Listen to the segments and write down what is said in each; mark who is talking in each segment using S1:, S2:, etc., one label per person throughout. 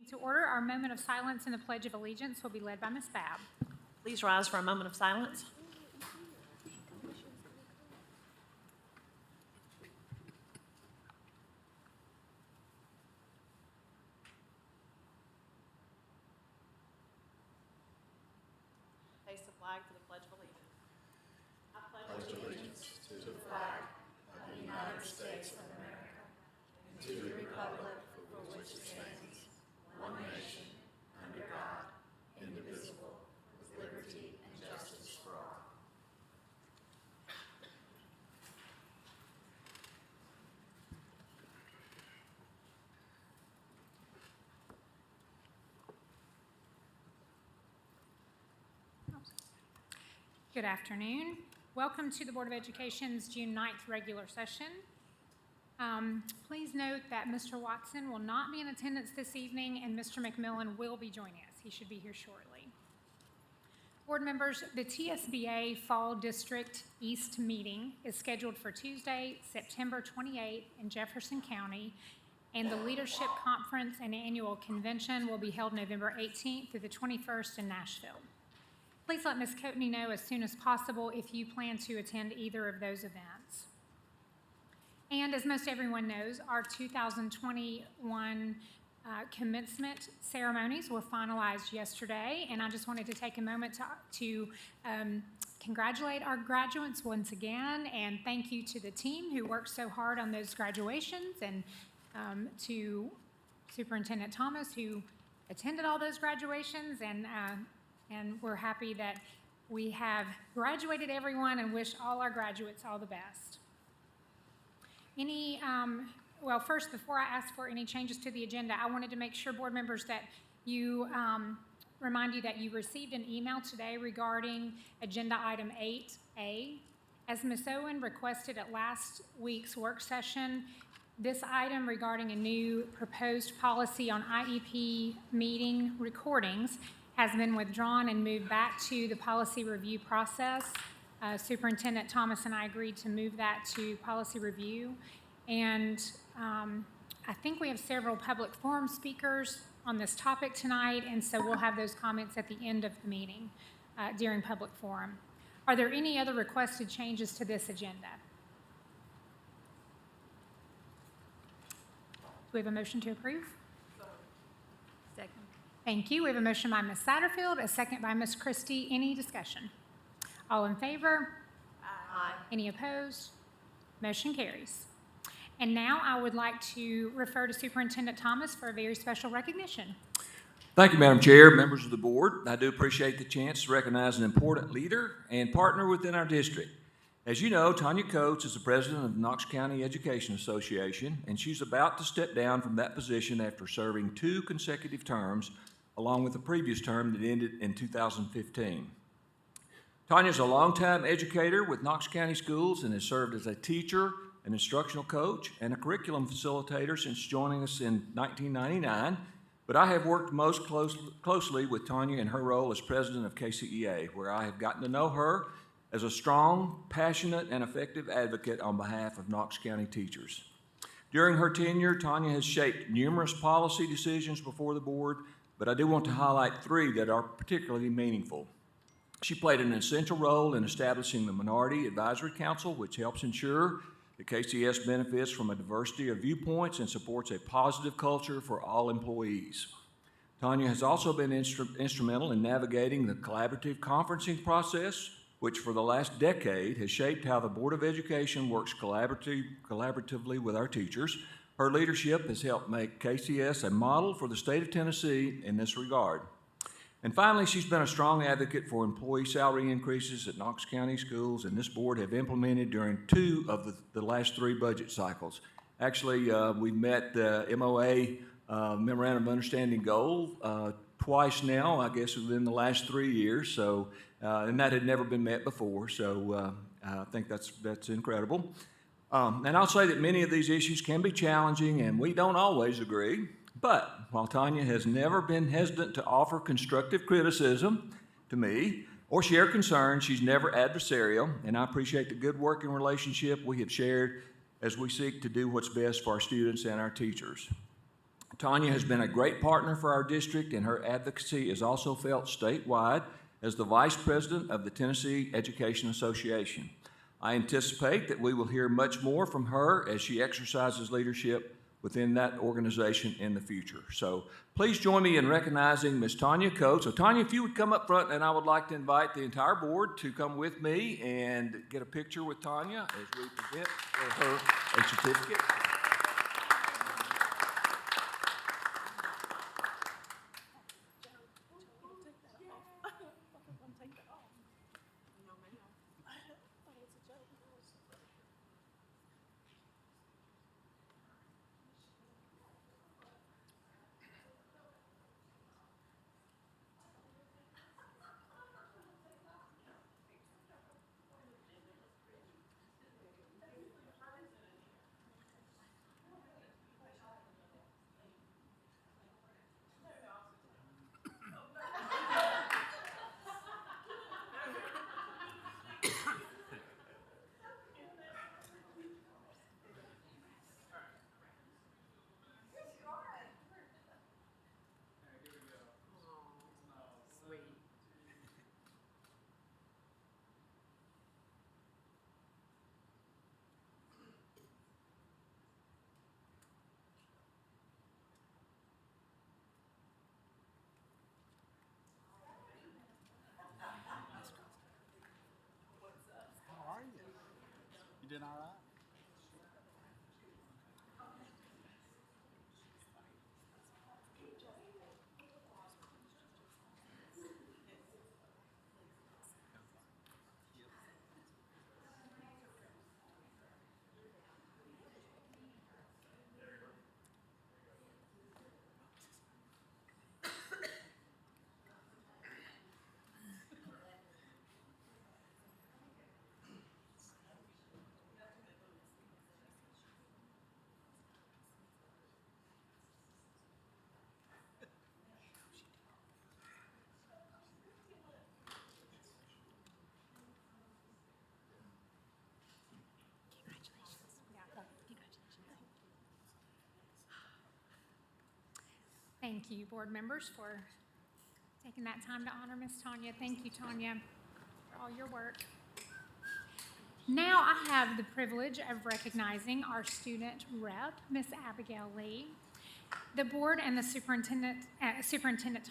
S1: To order, our moment of silence and the Pledge of Allegiance will be led by Ms. Babb.
S2: Please rise for a moment of silence. Face the flag for the Pledge of Allegiance. I pledge allegiance
S3: to the flag of the United States of America and to the republic for which it stands, one nation, under God, indivisible, with liberty and justice for all.
S1: Good afternoon. Welcome to the Board of Education's June 9th regular session. Please note that Mr. Watson will not be in attendance this evening and Mr. McMillan will be joining us. He should be here shortly. Board members, the TSBA Fall District East meeting is scheduled for Tuesday, September 28th in Jefferson County, and the Leadership Conference and Annual Convention will be held November 18th through the 21st in Nashville. Please let Ms. Coatney know as soon as possible if you plan to attend either of those events. And as most everyone knows, our 2021 commencement ceremonies were finalized yesterday, and I just wanted to take a moment to congratulate our graduates once again, and thank you to the team who worked so hard on those graduations, and to Superintendent Thomas who attended all those graduations, and we're happy that we have graduated everyone and wish all our graduates all the best. Well, first, before I ask for any changes to the agenda, I wanted to make sure, board members, that you remind you that you received an email today regarding agenda item 8A. As Ms. Owen requested at last week's work session, this item regarding a new proposed policy on IEP meeting recordings has been withdrawn and moved back to the policy review process. Superintendent Thomas and I agreed to move that to policy review. And I think we have several public forum speakers on this topic tonight, and so we'll have those comments at the end of the meeting during public forum. Are there any other requested changes to this agenda? Do we have a motion to approve? Second. Thank you. We have a motion by Ms. Satterfield, a second by Ms. Christie. Any discussion? All in favor?
S2: Aye.
S1: Any opposed? Motion carries. And now I would like to refer to Superintendent Thomas for a very special recognition.
S4: Thank you, Madam Chair, members of the board. I do appreciate the chance to recognize an important leader and partner within our district. As you know, Tanya Coates is the president of the Knox County Education Association, and she's about to step down from that position after serving 2 consecutive terms, along with the previous term that ended in 2015. Tanya is a longtime educator with Knox County Schools and has served as a teacher, an instructional coach, and a curriculum facilitator since joining us in 1999, but I have worked most closely with Tanya in her role as president of KCEA, where I have gotten to know her as a strong, passionate, and effective advocate on behalf of Knox County teachers. During her tenure, Tanya has shaped numerous policy decisions before the board, but I do want to highlight 3 that are particularly meaningful. She played an essential role in establishing the Minority Advisory Council, which helps ensure that KCS benefits from a diversity of viewpoints and supports a positive culture for all employees. Tanya has also been instrumental in navigating the collaborative conferencing process, which for the last decade has shaped how the Board of Education works collaboratively with our teachers. Her leadership has helped make KCS a model for the state of Tennessee in this regard. And finally, she's been a strong advocate for employee salary increases at Knox County Schools, and this board have implemented during 2 of the last 3 budget cycles. Actually, we've met the MOA Memorandum of Understanding goal twice now, I guess within the last 3 years, so, and that had never been met before, so I think that's incredible. And I'll say that many of these issues can be challenging, and we don't always agree. But while Tanya has never been hesitant to offer constructive criticism to me or share concerns, she's never adversarial, and I appreciate the good working relationship we have shared as we seek to do what's best for our students and our teachers. Tanya has been a great partner for our district, and her advocacy is also felt statewide as the Vice President of the Tennessee Education Association. I anticipate that we will hear much more from her as she exercises leadership within that organization in the future. So please join me in recognizing Ms. Tanya Coates. So Tanya, if you would come up front, and I would like to invite the entire board to come with me and get a picture with Tanya as we present her a certificate.
S3: How are you? You doing all right?
S1: Thank you, board members, for taking that time to honor Miss Tanya. Thank you, Tanya, for all your work. Now I have the privilege of recognizing our student rep, Miss Abigail Lee. The board and the Superintendent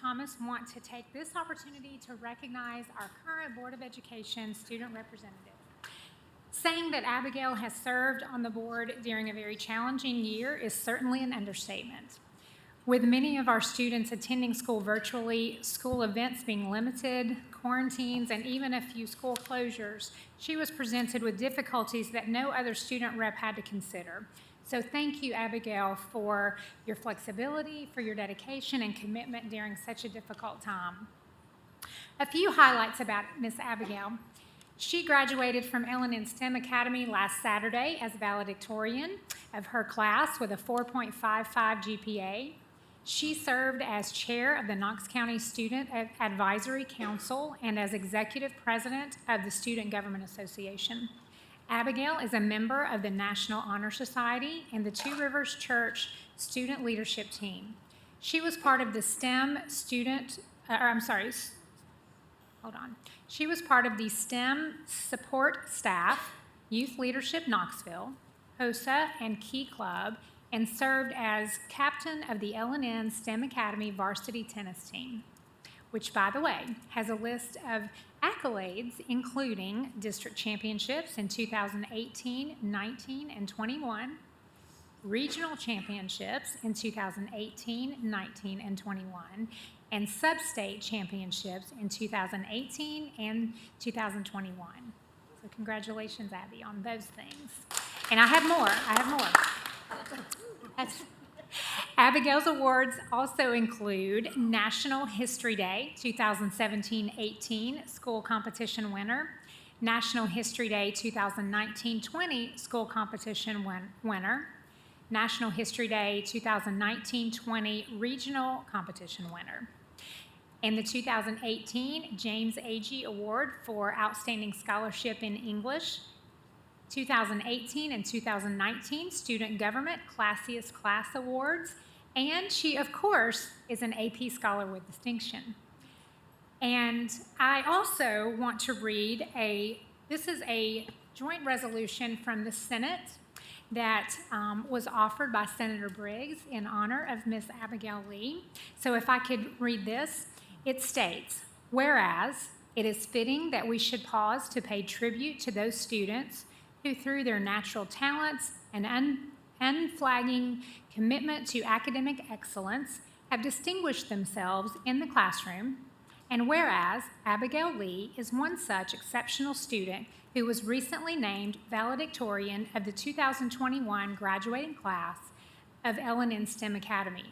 S1: Thomas want to take this opportunity to recognize our current Board of Education student representative. Saying that Abigail has served on the board during a very challenging year is certainly an understatement. With many of our students attending school virtually, school events being limited, quarantines, and even a few school closures, she was presented with difficulties that no other student rep had to consider. So thank you, Abigail, for your flexibility, for your dedication and commitment during such a difficult time. A few highlights about Miss Abigail. She graduated from L&N STEM Academy last Saturday as valedictorian of her class with a 4.55 GPA. She served as chair of the Knox County Student Advisory Council and as executive president of the Student Government Association. Abigail is a member of the National Honor Society and the Two Rivers Church Student Leadership Team. She was part of the She was part of the STEM support staff, Youth Leadership Knoxville, HOSA, and Key Club, and served as captain of the L&N STEM Academy varsity tennis team, which, by the way, has a list of accolades including district championships in 2018, 19, and 21, regional championships in 2018, 19, and 21, and sub-state championships in 2018 and 2021. So congratulations, Abby, on those things. And I have more. Abigail's awards also include National History Day 2017-18 school competition winner, National History Day 2019-20 school competition winner, National History Day 2019-20 regional competition winner, and the 2018 James Agee Award for Outstanding Scholarship in English, 2018 and 2019 Student Government Classiest Class Awards, And she, of course, is an AP Scholar with distinction. And I also want to read this is a joint resolution from the Senate that was offered by Senator Briggs in honor of Miss Abigail Lee. So if I could read this, it states, whereas it is fitting that we should pause to pay tribute to those students who, through their natural talents and unflagging commitment to academic excellence, have distinguished themselves in the classroom. And whereas Abigail Lee is one such exceptional student who was recently named valedictorian of the 2021 graduating class of L&N STEM Academy.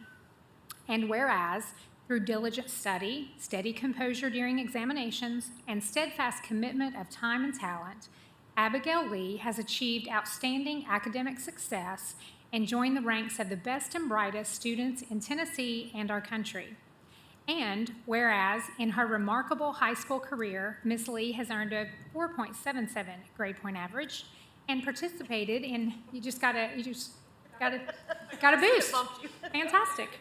S1: And whereas through diligent study, steady composure during examinations, and steadfast commitment of time and talent, Abigail Lee has achieved outstanding academic success and joined the ranks of the best and brightest students in Tennessee and our country. And whereas in her remarkable high school career, Ms. Lee has earned a 4.77 grade point average and participated in, you just got a boost. Fantastic.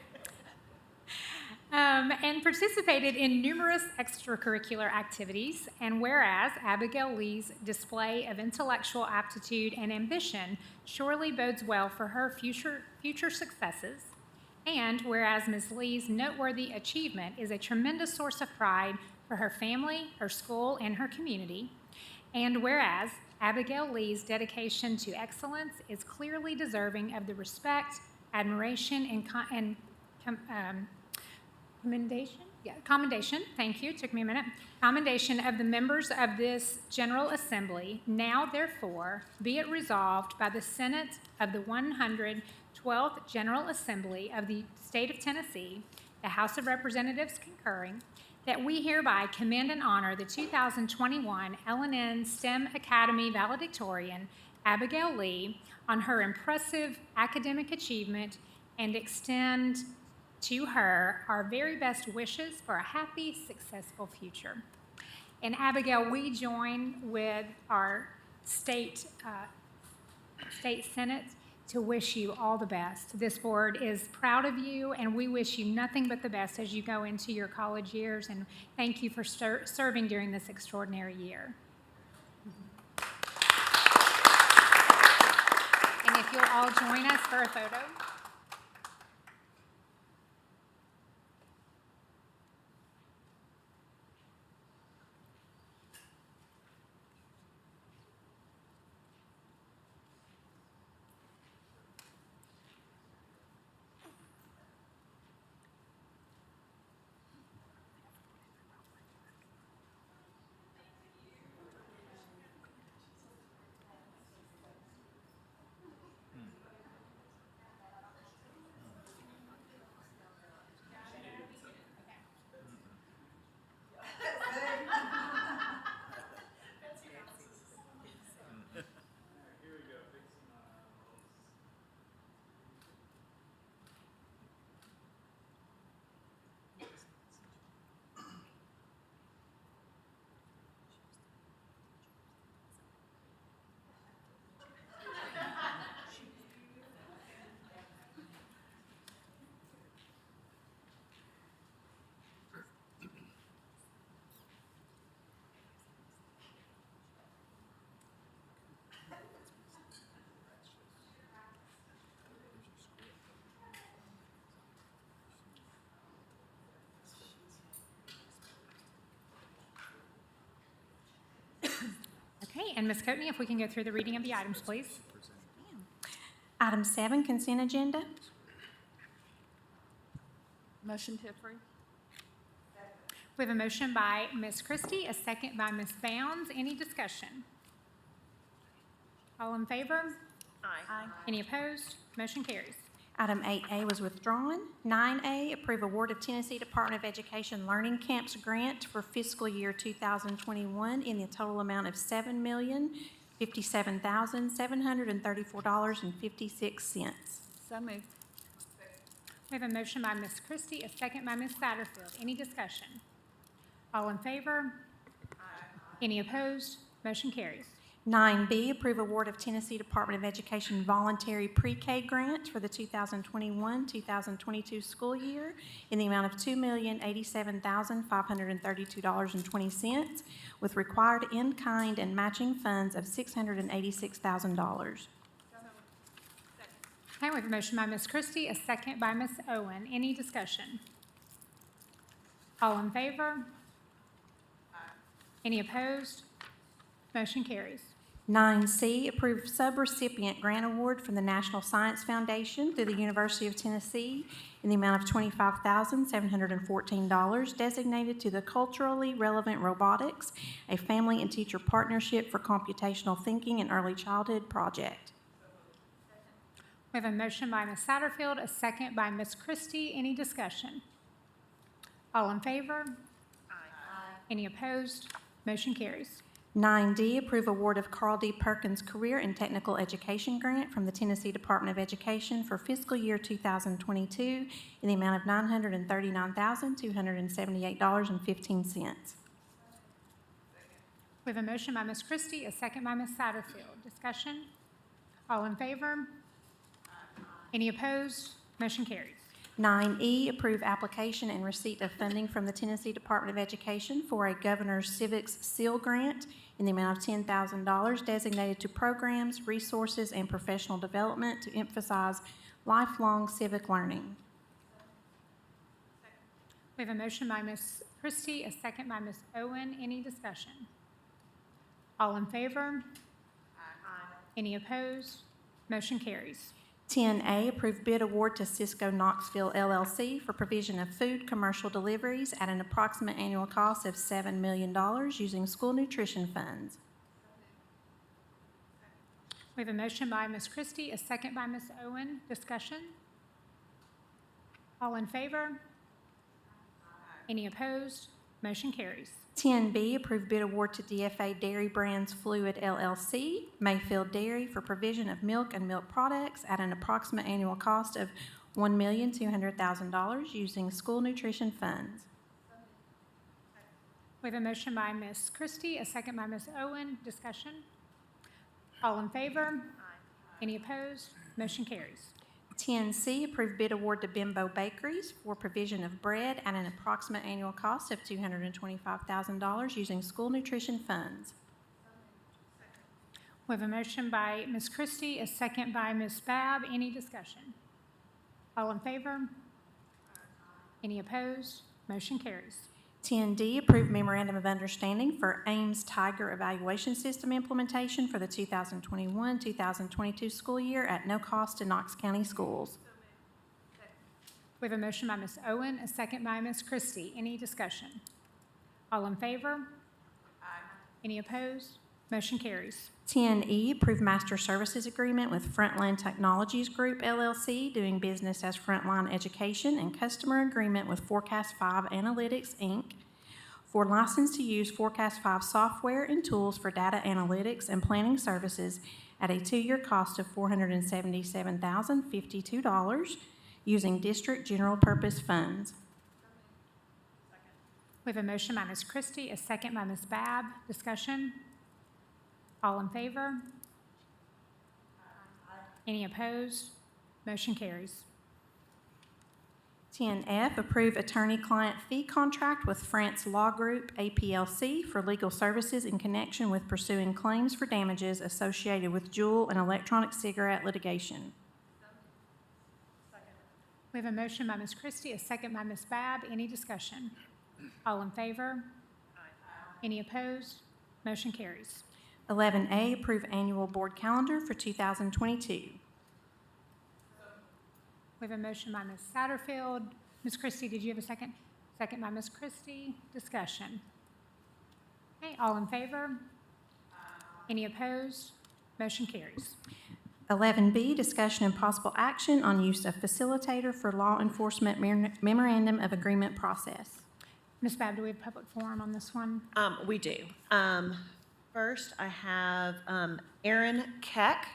S1: And participated in numerous extracurricular activities. And whereas Abigail Lee's display of intellectual aptitude and ambition surely bodes well for her future successes. And whereas Ms. Lee's noteworthy achievement is a tremendous source of pride for her family, her school, and her community. And whereas Abigail Lee's dedication to excellence is clearly deserving of the respect, admiration, and commendation, thank you, took me a minute, commendation of the members of this General Assembly, now therefore be it resolved by the Senate of the 112th General Assembly of the State of Tennessee, the House of Representatives concurring, that we hereby commend and honor the 2021 L&N STEM Academy valedictorian, Abigail Lee, on her impressive academic achievement and extend to her our very best wishes for a happy, successful future. And Abigail, we join with our state Senate to wish you all the best. This board is proud of you, and we wish you nothing but the best as you go into your college years, and thank you for serving during this extraordinary year. And if you'll all join us for a photo. Okay, and Ms. Coatney, if we can go through the reading of the items, please.
S5: Item 7, consent agenda.
S2: Motion to approve.
S1: We have a motion by Ms. Christie, a second by Ms. Bounds. Any discussion? All in favor?
S2: Aye.
S1: Any opposed? Motion carries.
S5: Item 8A was withdrawn. 9A, approve award of Tennessee Department of Education Learning Camps grant for fiscal year 2021 in the total amount of $7,057,734.56.
S2: So moved.
S1: We have a motion by Ms. Christie, a second by Ms. Satterfield. Any discussion? All in favor? Any opposed? Motion carries.
S5: 9B, approve award of Tennessee Department of Education voluntary pre-K grant for the 2021-2022 school year in the amount of $2,087,532.20 with required in-kind and matching funds of $686,000.
S1: Okay, we have a motion by Ms. Christie, a second by Ms. Owen. Any discussion? All in favor? Any opposed? Motion carries.
S5: 9C, approve subrecipient grant award from the National Science Foundation through the University of Tennessee in the amount of $25,714 designated to the Culturally Relevant Robotics, a family and teacher partnership for computational thinking in early childhood project.
S1: We have a motion by Ms. Satterfield, a second by Ms. Christie. Any discussion? All in favor? Any opposed? Motion carries.
S5: 9D, approve award of Carl D. Perkins Career and Technical Education Grant from the Tennessee Department of Education for fiscal year 2022 in the amount of $939,278.15.
S1: We have a motion by Ms. Christie, a second by Ms. Satterfield. Discussion? All in favor? Any opposed? Motion carries.
S5: 9E, approve application and receipt of funding from the Tennessee Department of Education for a Governor's Civics Seal Grant in the amount of $10,000 designated to programs, resources, and professional development to emphasize lifelong civic learning.
S1: We have a motion by Ms. Christie, a second by Ms. Owen. Any discussion? All in favor? Any opposed? Motion carries.
S5: 10A, approve bid award to Cisco Knoxville LLC for provision of food commercial deliveries at an approximate annual cost of $7 million using school nutrition funds.
S1: We have a motion by Ms. Christie, a second by Ms. Owen. Discussion? All in favor? Any opposed? Motion carries.
S5: 10B, approve bid award to DFA Dairy Brands Fluid LLC, Mayfield Dairy, for provision of milk and milk products at an approximate annual cost of $1,200,000 using school nutrition funds.
S1: We have a motion by Ms. Christie, a second by Ms. Owen. Discussion? All in favor? Any opposed? Motion carries.
S5: 10C, approve bid award to Bimbo Bakeries for provision of bread at an approximate annual cost of $225,000 using school nutrition funds.
S1: We have a motion by Ms. Christie, a second by Ms. Babb. Any discussion? All in favor? Any opposed? Motion carries.
S5: 10D, approve memorandum of understanding for Ames Tiger Evaluation System implementation for the 2021-2022 school year at no cost to Knox County Schools.
S1: We have a motion by Ms. Owen, a second by Ms. Christie. Any discussion? All in favor? Any opposed? Motion carries.
S5: 10E, approve master services agreement with Frontline Technologies Group LLC, doing business as Frontline Education, and customer agreement with Forecast 5 Analytics, Inc., for license to use Forecast 5 software and tools for data analytics and planning services at a 2-year cost of $477,052 using district general purpose funds.
S1: We have a motion by Ms. Christie, a second by Ms. Babb. Discussion? All in favor? Any opposed? Motion carries.
S5: 10F, approve attorney-client fee contract with France Law Group, APLC, for legal services in connection with pursuing claims for damages associated with Juul and electronic cigarette litigation.
S1: We have a motion by Ms. Christie, a second by Ms. Babb. Any discussion? All in favor? Any opposed? Motion carries.
S5: 11A, approve annual board calendar for 2022.
S1: We have a motion by Ms. Satterfield. Ms. Christie, did you have a second? Second by Ms. Christie. Discussion. Okay, all in favor? Any opposed? Motion carries.
S5: 11B, discussion and possible action on use of facilitator for law enforcement memorandum of agreement process.
S1: Ms. Babb, do we have public forum on this one?
S2: We do. First, I have Aaron Keck.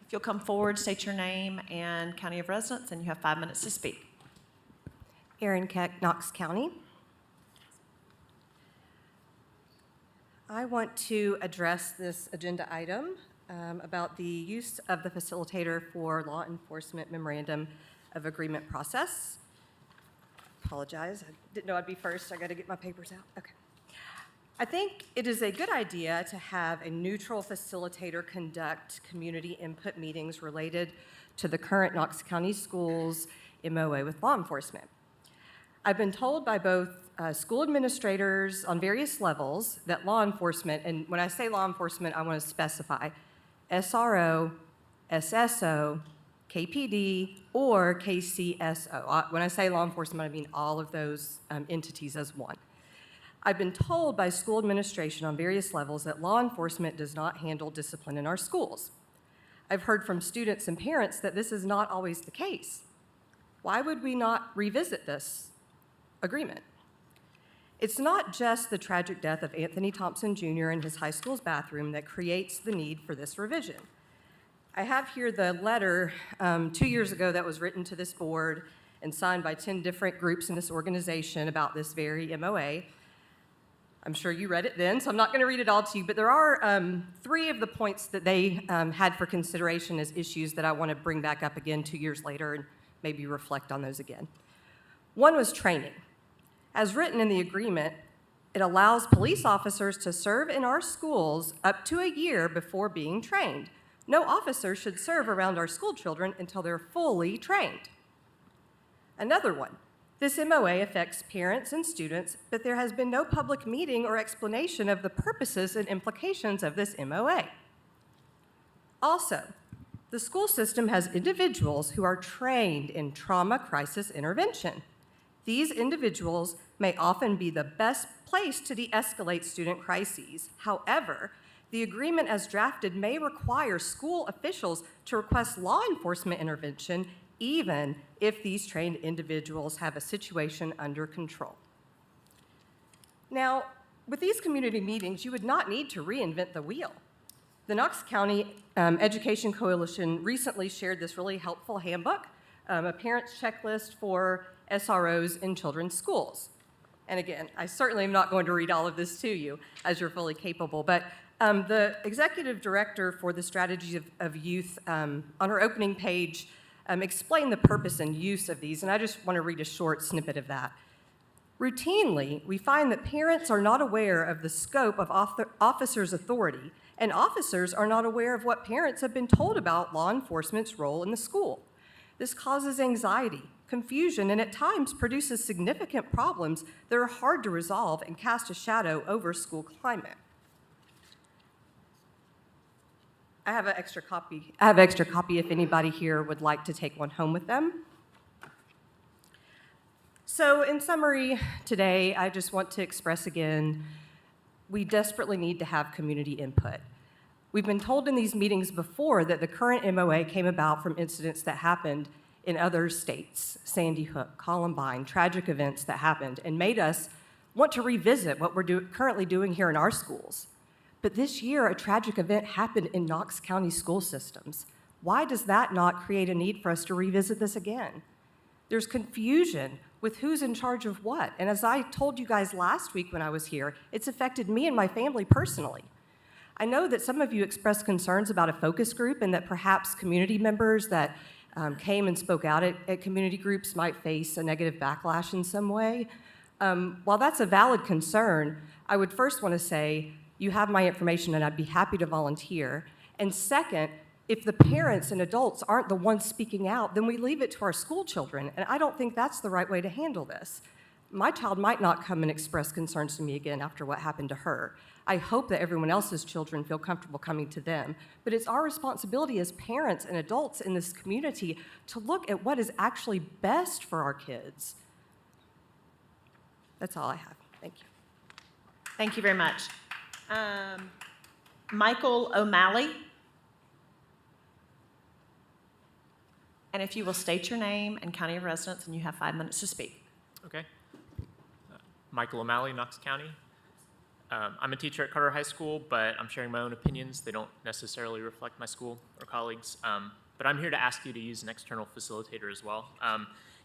S2: If you'll come forward, state your name and county of residence, and you have 5 minutes to speak.
S6: Erin Keck, Knox County. I want to address this agenda item about the use of the facilitator for law enforcement memorandum of agreement process. Apologize, I didn't know I'd be first. I got to get my papers out. Okay. I think it is a good idea to have a neutral facilitator conduct community input meetings related to the current Knox County Schools MOA with law enforcement. I've been told by both school administrators on various levels that law enforcement, and when I say law enforcement, I want to specify SRO, SSO, KPD, or KCSO. When I say law enforcement, I mean all of those entities as one. I've been told by school administration on various levels that law enforcement does not handle discipline in our schools. I've heard from students and parents that this is not always the case. Why would we not revisit this agreement? It's not just the tragic death of Anthony Thompson Jr. in his high school's bathroom that creates the need for this revision. I have here the letter 2 years ago that was written to this board and signed by 10 different groups in this organization about this very MOA. I'm sure you read it then, so I'm not going to read it all to you, but there are 3 of the points that they had for consideration as issues that I want to bring back up again 2 years later and maybe reflect on those again. One was training. As written in the agreement, it allows police officers to serve in our schools up to a year before being trained. No officer should serve around our school children until they're fully trained. Another one. This MOA affects parents and students, but there has been no public meeting or explanation of the purposes and implications of this MOA. Also, the school system has individuals who are trained in trauma crisis intervention. These individuals may often be the best place to de-escalate student crises. However, the agreement as drafted may require school officials to request law enforcement intervention even if these trained individuals have a situation under control. Now, with these community meetings, you would not need to reinvent the wheel. The Knox County Education Coalition recently shared this really helpful handbook, a parent's checklist for SROs in children's schools. And again, I certainly am not going to read all of this to you, as you're fully capable, but the executive director for the Strategies of Youth on her opening page explain the purpose and use of these, and I just want to read a short snippet of that. Routinely, we find that parents are not aware of the scope of officers' authority, and officers are not aware of what parents have been told about law enforcement's role in the school. This causes anxiety, confusion, and at times produces significant problems that are hard to resolve and cast a shadow over school climate. I have an extra copy. If anybody here would like to take one home with them. So in summary, today, I just want to express again, we desperately need to have community input. We've been told in these meetings before that the current MOA came about from incidents that happened in other states, Sandy Hook, Columbine, tragic events that happened, and made us want to revisit what we're currently doing here in our schools. But this year, a tragic event happened in Knox County school systems. Why does that not create a need for us to revisit this again? There's confusion with who's in charge of what. And as I told you guys last week when I was here, it's affected me and my family personally. I know that some of you expressed concerns about a focus group and that perhaps community members that came and spoke out at community groups might face a negative backlash in some way. While that's a valid concern, I would first want to say, you have my information and I'd be happy to volunteer. And second, if the parents and adults aren't the ones speaking out, then we leave it to our school children. And I don't think that's the right way to handle this. My child might not come and express concerns to me again after what happened to her. I hope that everyone else's children feel comfortable coming to them. But it's our responsibility as parents and adults in this community to look at what is actually best for our kids. That's all I have. Thank you.
S2: Thank you very much. Michael O'Malley. And if you will state your name and county of residence, and you have 5 minutes to speak.
S7: Okay. Michael O'Malley, Knox County. I'm a teacher at Carter High School, but I'm sharing my own opinions. They don't necessarily reflect my school or colleagues. But I'm here to ask you to use an external facilitator as well.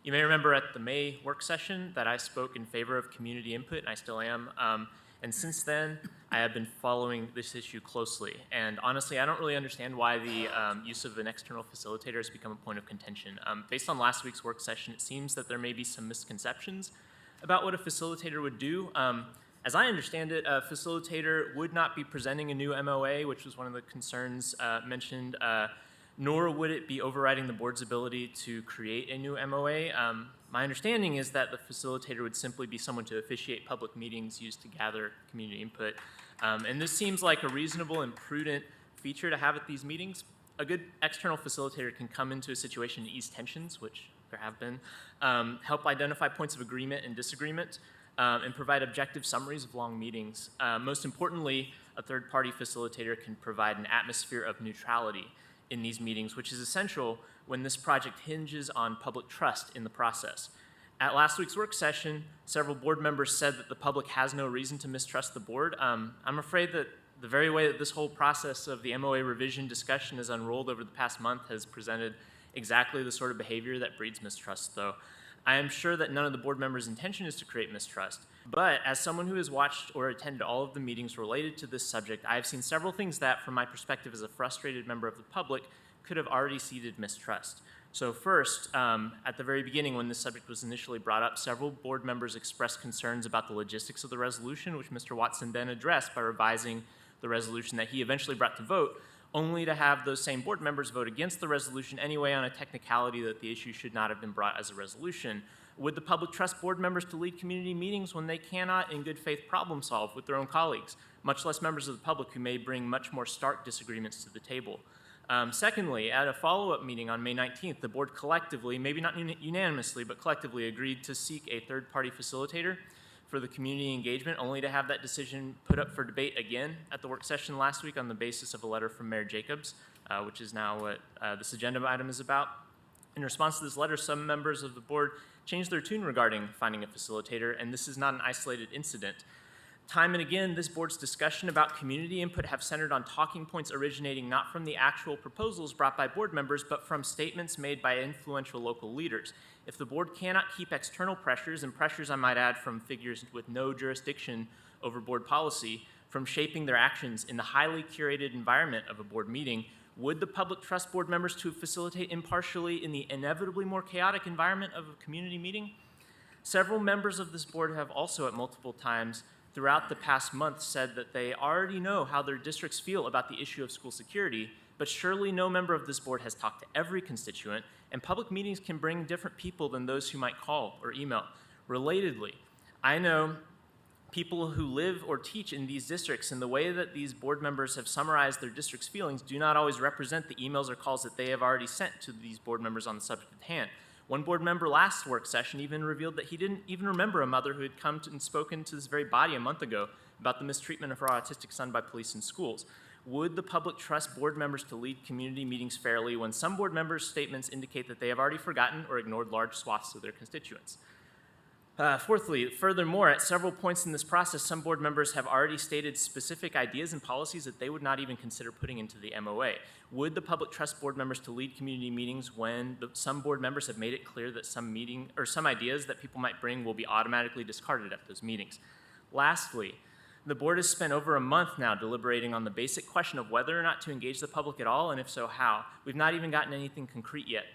S7: You may remember at the May work session that I spoke in favor of community input, and I still am. And since then, I have been following this issue closely. And honestly, I don't really understand why the use of an external facilitator has become a point of contention. Based on last week's work session, it seems that there may be some misconceptions about what a facilitator would do. As I understand it, a facilitator would not be presenting a new MOA, which was one of the concerns mentioned, nor would it be overriding the board's ability to create a new MOA. My understanding is that the facilitator would simply be someone to officiate public meetings used to gather community input. And this seems like a reasonable and prudent feature to have at these meetings. A good external facilitator can come into a situation and ease tensions, which there have been, help identify points of agreement and disagreement, and provide objective summaries of long meetings. Most importantly, a third-party facilitator can provide an atmosphere of neutrality in these meetings, which is essential when this project hinges on public trust in the process. At last week's work session, several board members said that the public has no reason to mistrust the board. I'm afraid that the very way that this whole process of the MOA revision discussion has unrolled over the past month has presented exactly the sort of behavior that breeds mistrust, though. I am sure that none of the board members' intention is to create mistrust, but as someone who has watched or attended all of the meetings related to this subject, I have seen several things that, from my perspective as a frustrated member of the public, could have already seeded mistrust. So first, at the very beginning when this subject was initially brought up, several board members expressed concerns about the logistics of the resolution, which Mr. Watson then addressed by revising the resolution that he eventually brought to vote, only to have those same board members vote against the resolution anyway on a technicality that the issue should not have been brought as a resolution. Would the public trust board members to lead community meetings when they cannot, in good faith, problem solve with their own colleagues, much less members of the public who may bring much more stark disagreements to the table? Secondly, at a follow-up meeting on May 19th, the board collectively, maybe not unanimously, but collectively agreed to seek a third-party facilitator for the community engagement, only to have that decision put up for debate again at the work session last week on the basis of a letter from Mayor Jacobs, which is now what this agenda item is about. In response to this letter, some members of the board changed their tune regarding finding a facilitator, and this is not an isolated incident. Time and again, this board's discussion about community input have centered on talking points originating not from the actual proposals brought by board members, but from statements made by influential local leaders. If the board cannot keep external pressures, and pressures I might add from figures with no jurisdiction over board policy, from shaping their actions in the highly curated environment of a board meeting, would the public trust board members to facilitate impartially in the inevitably more chaotic environment of a community meeting? Several members of this board have also at multiple times throughout the past month said that they already know how their districts feel about the issue of school security, but surely no member of this board has talked to every constituent, and public meetings can bring different people than those who might call or email. Relatedly, I know people who live or teach in these districts, and the way that these board members have summarized their district's feelings do not always represent the emails or calls that they have already sent to these board members on the subject at hand. One board member last work session even revealed that he didn't even remember a mother who had come and spoken to this very body a month ago about the mistreatment of her autistic son by police in schools. Would the public trust board members to lead community meetings fairly when some board members' statements indicate that they have already forgotten or ignored large swaths of their constituents? Fourthly, furthermore, at several points in this process, some board members have already stated specific ideas and policies that they would not even consider putting into the MOA. Would the public trust board members to lead community meetings when some board members have made it clear that some ideas that people might bring will be automatically discarded at those meetings? Lastly, the board has spent over a month now deliberating on the basic question of whether or not to engage the public at all, and if so, how. We've not even gotten anything concrete yet.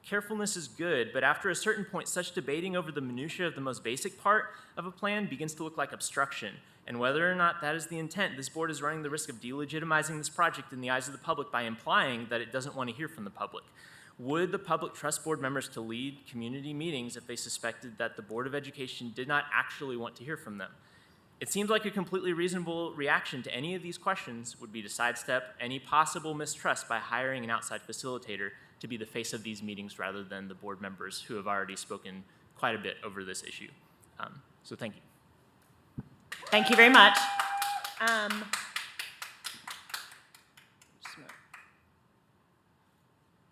S7: Carefulness is good, but after a certain point, such debating over the minutiae of the most basic part of a plan begins to look like obstruction. And whether or not that is the intent, this board is running the risk of delegitimizing this project in the eyes of the public by implying that it doesn't want to hear from the public. Would the public trust board members to lead community meetings if they suspected that the Board of Education did not actually want to hear from them? It seems like a completely reasonable reaction to any of these questions would be to sidestep any possible mistrust by hiring an outside facilitator to be the face of these meetings rather than the board members who have already spoken quite a bit over this issue. So thank you.
S2: Thank you very much.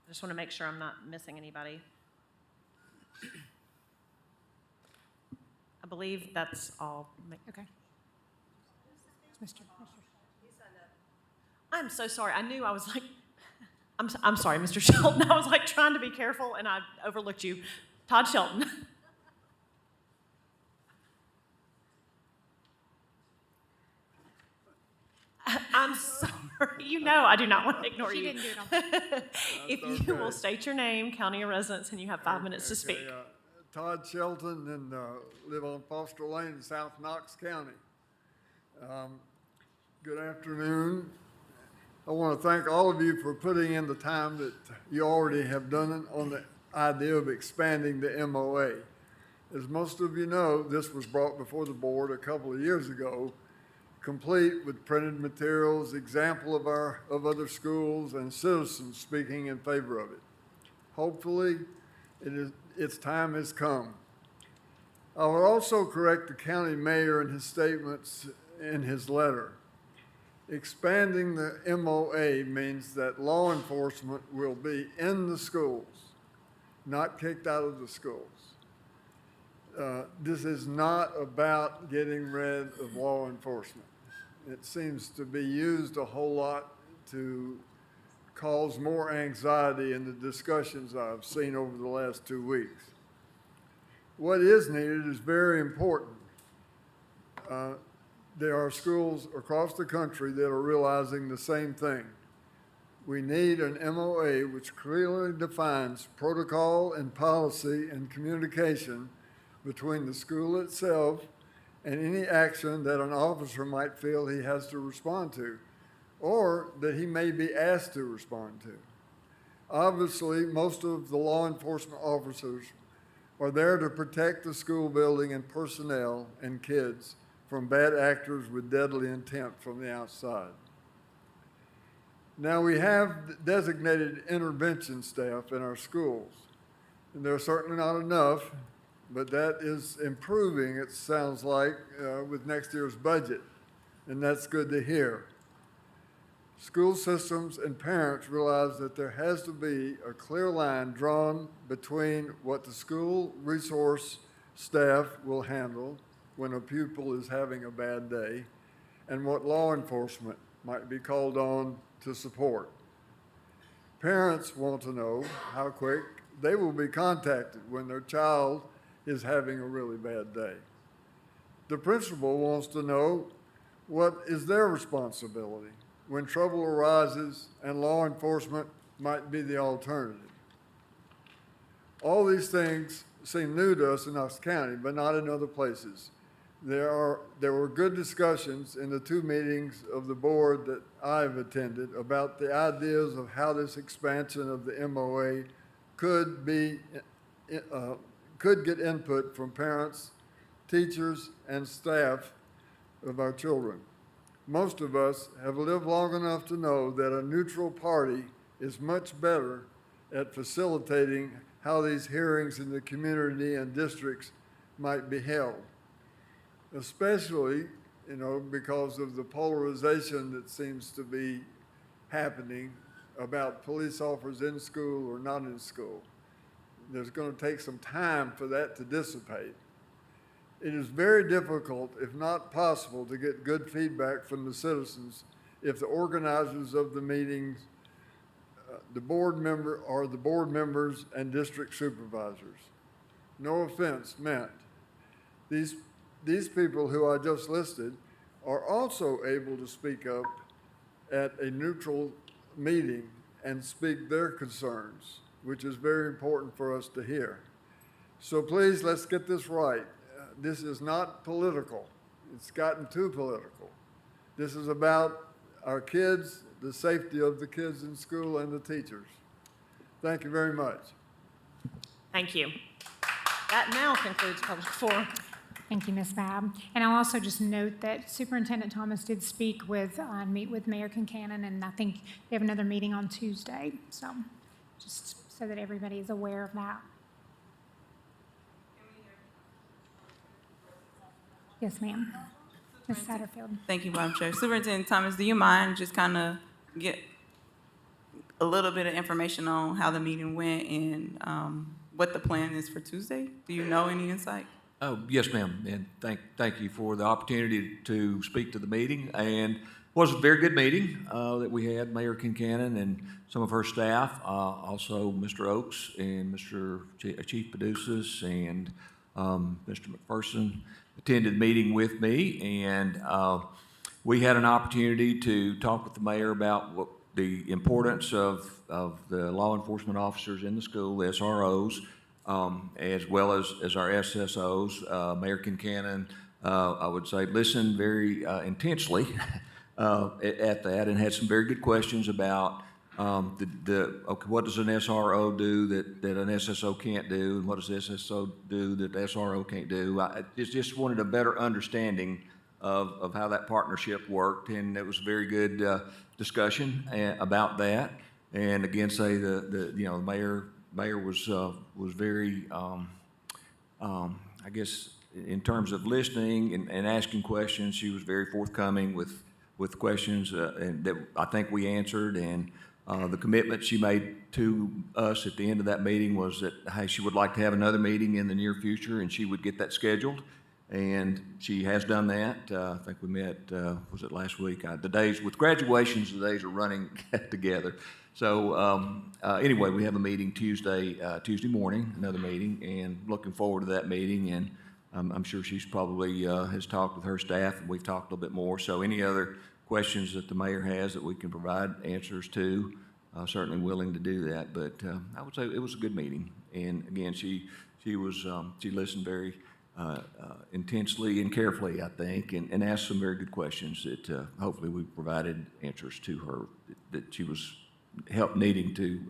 S2: Just want to make sure I'm not missing anybody. I believe that's all.
S1: Okay. Mr.
S2: I'm so sorry. I knew I was like, I'm sorry, Mr. Shelton. I was like trying to be careful and I overlooked you. Todd Shelton. I'm sorry. You know I do not want to ignore
S1: She
S2: you.
S1: didn't do it on purpose.
S2: If you will state your name, county of residence, and you have 5 minutes to speak.
S3: Todd Shelton, and live on Foster Lane in South Knox County. Good afternoon. I want to thank all of you for putting in the time that you already have done on the idea of expanding the MOA. As most of you know, this was brought before the board a couple of years ago, complete with printed materials, example of other schools, and citizens speaking in favor of it. Hopefully, its time has come. I would also correct the county mayor in his statements in his letter. Expanding the MOA means that law enforcement will be in the schools, not kicked out of the schools. This is not about getting rid of law enforcement. It seems to be used a whole lot to cause more anxiety in the discussions I've seen over the last 2 weeks. What is needed is very important. There are schools across the country that are realizing the same thing. We need an MOA which clearly defines protocol and policy and communication between the school itself and any action that an officer might feel he has to respond to, or that he may be asked to respond to. Obviously, most of the law enforcement officers are there to protect the school building and personnel and kids from bad actors with deadly intent from the outside. Now, we have designated intervention staff in our schools, and they're certainly not enough, but that is improving, it sounds like, with next year's budget, and that's good to hear. School systems and parents realize that there has to be a clear line drawn between what the school resource staff will handle when a pupil is having a bad day and what law enforcement might be called on to support. Parents want to know how quick they will be contacted when their child is having a really bad day. The principal wants to know what is their responsibility when trouble arises and law enforcement might be the alternative. All these things seem new to us in Knox County, but not in other places. There were good discussions in the 2 meetings of the board that I've attended about the ideas of how this expansion of the MOA could get input from parents, teachers, and staff of our children. Most of us have lived long enough to know that a neutral party is much better at facilitating how these hearings in the community and districts might be held, especially, because of the polarization that seems to be happening about police officers in school or not in school. There's going to take some time for that to dissipate. It is very difficult, if not possible, to get good feedback from the citizens if the organizers of the meetings, the board members and district supervisors. No offense meant. These people who I just listed are also able to speak up at a neutral meeting and speak their concerns, which is very important for us to hear. So please, let's get this right. This is not political. It's gotten too political. This is about our kids, the safety of the kids in school and the teachers. Thank you very much.
S2: Thank you. That now concludes public forum.
S1: Thank you, Ms. Babb. And I'll also just note that Superintendent Thomas did speak with, meet with Mayor Kincannon, and I think we have another meeting on Tuesday. So just so that everybody is aware of that. Yes, ma'am. Ms. Satterfield.
S8: Thank you, Madam Chair. Superintendent Thomas, do you mind just kind of get a little bit of information on how the meeting went and what the plan is for Tuesday? Do you know any insight?
S4: Oh, yes, ma'am, and thank you for the opportunity to speak to the meeting. And it was a very good meeting that we had, Mayor Kincannon and some of her staff, also Mr. Oakes and Mr. Chief Paducas and Mr. McPherson attended the meeting with me. And we had an opportunity to talk with the mayor about what the importance of the law enforcement officers in the school, the SROs, as well as our SSOs. Mayor Kincannon, I would say, listened very intensely at that and had some very good questions about okay, what does an SRO do that an SSO can't do, and what does the SSO do that the SRO can't do? I just wanted a better understanding of how that partnership worked, and it was a very good discussion about that. And again, say the mayor was very I guess in terms of listening and asking questions, she was very forthcoming with questions and that I think we answered. And the commitment she made to us at the end of that meeting was that, hey, she would like to have another meeting in the near future, and she would get that scheduled. And she has done that. I think we met, was it last week? The days, with graduations, the days are running together. So anyway, we have a meeting Tuesday morning, another meeting, and looking forward to that meeting. And I'm sure she's probably has talked with her staff, and we've talked a little bit more. So any other questions that the mayor has that we can provide answers to, certainly willing to do that. But I would say it was a good meeting. And again, she listened very intensely and carefully, I think, and asked some very good questions that hopefully we provided answers to her that she was needing to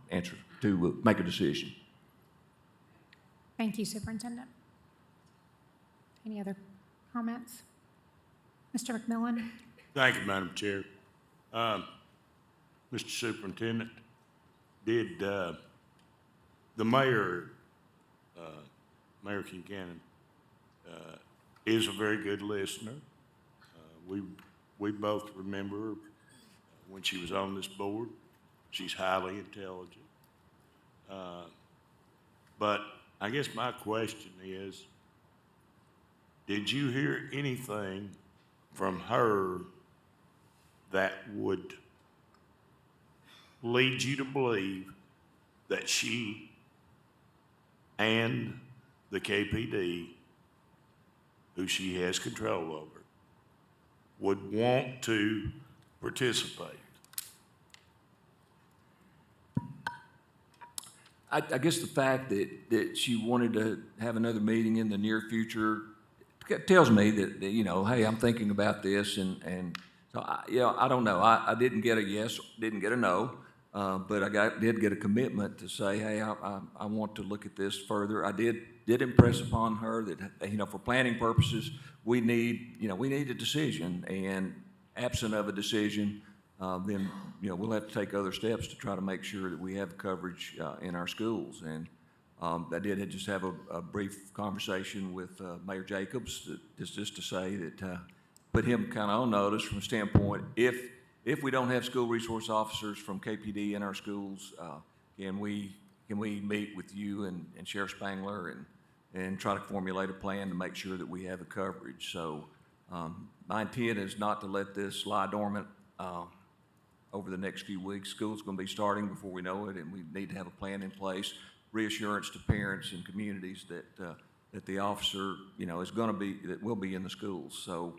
S4: answer to make a decision.
S1: Thank you, Superintendent. Any other comments? Mr. McMillan?
S3: Thank you, Madam Chair. Mr. Superintendent, did the mayor, Mayor Kincannon, is a very good listener. We both remember when she was on this board. She's highly intelligent. But I guess my question is, did you hear anything from her that would lead you to believe that she and the KPD, who she has control over, would want to participate?
S4: I guess the fact that she wanted to have another meeting in the near future tells me that hey, I'm thinking about this, and so I don't know. I didn't get a yes, didn't get a no, but I did get a commitment to say, hey, I want to look at this further. I did impress upon her that for planning purposes, we need a decision, and absent of a decision, then we'll have to take other steps to try to make sure that we have coverage in our schools. And I did just have a brief conversation with Mayor Jacobs, just to say that put him kind of on notice from a standpoint, if we don't have school resource officers from KPD in our schools, can we meet with you and Sheriff Spangler and try to formulate a plan to make sure that we have the coverage. So my intent is not to let this lie dormant over the next few weeks. School's going to be starting before we know it, and we need to have a plan in place, reassurance to parents and communities that the officer, is going to be, that will be in the schools. So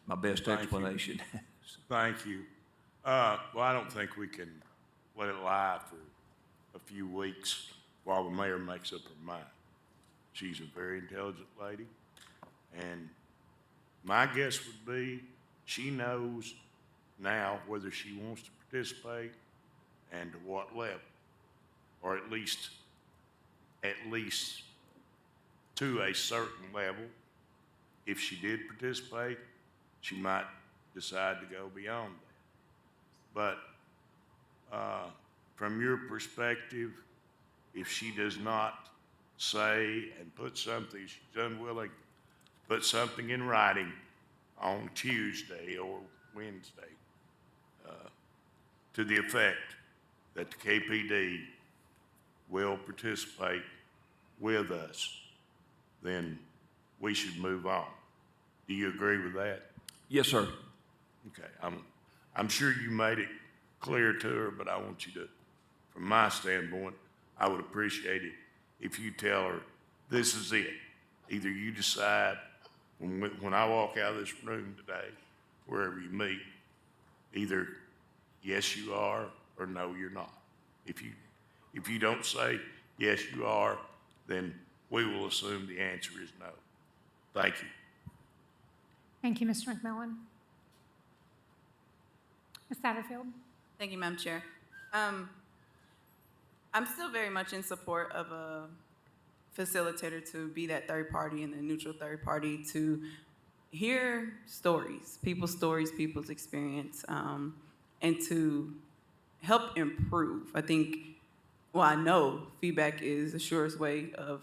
S4: my best explanation.
S3: Thank you. Well, I don't think we can let it lie for a few weeks while the mayor makes up her mind. She's a very intelligent lady, and my guess would be she knows now whether she wants to participate and to what level, or at least to a certain level. If she did participate, she might decide to go beyond that. But from your perspective, if she does not say and put something, she's unwilling to put something in writing on Tuesday or Wednesday to the effect that the KPD will participate with us, then we should move on. Do you agree with that?
S4: Yes, sir.
S3: Okay, I'm sure you made it clear to her, but I want you to, from my standpoint, I would appreciate it if you tell her, this is it. Either you decide When I walk out of this room today, wherever you meet, either yes, you are, or no, you're not. If you don't say yes, you are, then we will assume the answer is no. Thank you.
S1: Thank you, Mr. McMillan. Ms. Satterfield?
S8: Thank you, Madam Chair. I'm still very much in support of a facilitator to be that third party and the neutral third party to hear stories, people's experience, and to help improve. I think, well, I know feedback is the surest way of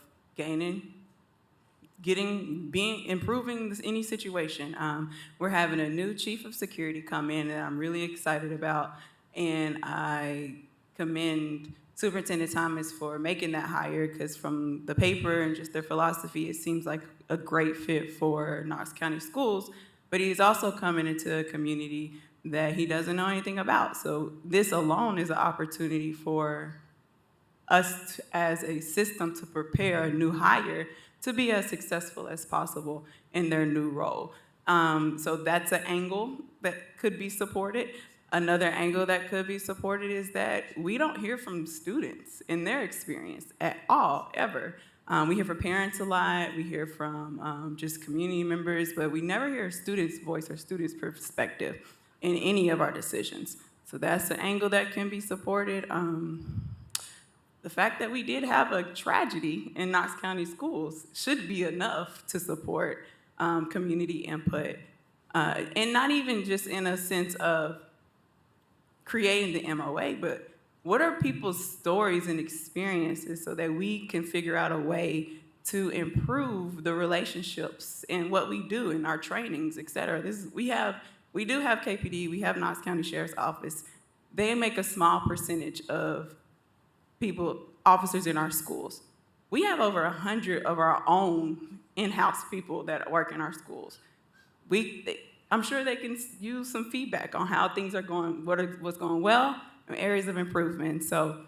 S8: improving any situation. We're having a new chief of security come in that I'm really excited about, and I commend Superintendent Thomas for making that hire, because from the paper and just their philosophy, it seems like a great fit for Knox County Schools, but he's also coming into a community that he doesn't know anything about. So this alone is an opportunity for us as a system to prepare a new hire to be as successful as possible in their new role. So that's an angle that could be supported. Another angle that could be supported is that we don't hear from students in their experience at all, ever. We hear from parents a lot, we hear from just community members, but we never hear a student's voice or student's perspective in any of our decisions. So that's an angle that can be supported. The fact that we did have a tragedy in Knox County Schools should be enough to support community input. And not even just in a sense of creating the MOA, but what are people's stories and experiences so that we can figure out a way to improve the relationships and what we do in our trainings, et cetera. We do have KPD, we have Knox County Sheriff's Office. They make a small percentage of officers in our schools. We have over 100 of our own in-house people that work in our schools. I'm sure they can use some feedback on how things are going, what's going well, and areas of improvement. So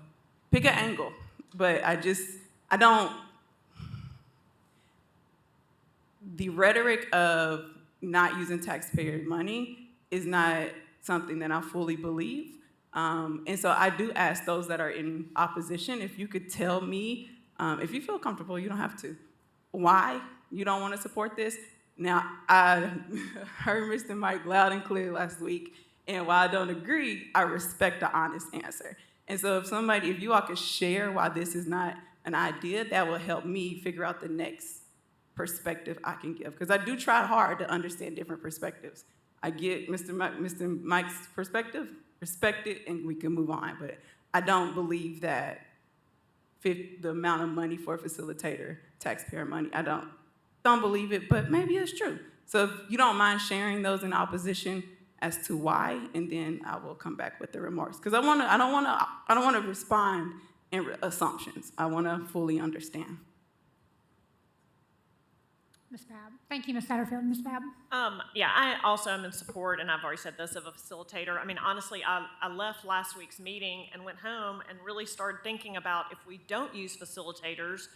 S8: pick an angle, but the rhetoric of not using taxpayer money is not something that I fully believe. And so I do ask those that are in opposition, if you could tell me, if you feel comfortable, you don't have to, why you don't want to support this. Now, I heard Mr. Mike loud and clear last week, and while I don't agree, I respect the honest answer. And so if you all could share why this is not an idea, that will help me figure out the next perspective I can give. Because I do try hard to understand different perspectives. I get Mr. Mike's perspective, respect it, and we can move on. But I don't believe that the amount of money for a facilitator, taxpayer money, I don't believe it, but maybe it's true. So if you don't mind sharing those in opposition as to why, and then I will come back with the remarks. Because I don't want to respond in assumptions. I want to fully understand.
S1: Ms. Babb. Thank you, Ms. Satterfield. Ms. Babb?
S2: Yeah, I also am in support, and I've already said this, of a facilitator. I mean, honestly, I left last week's meeting and went home and really started thinking about, if we don't use facilitators,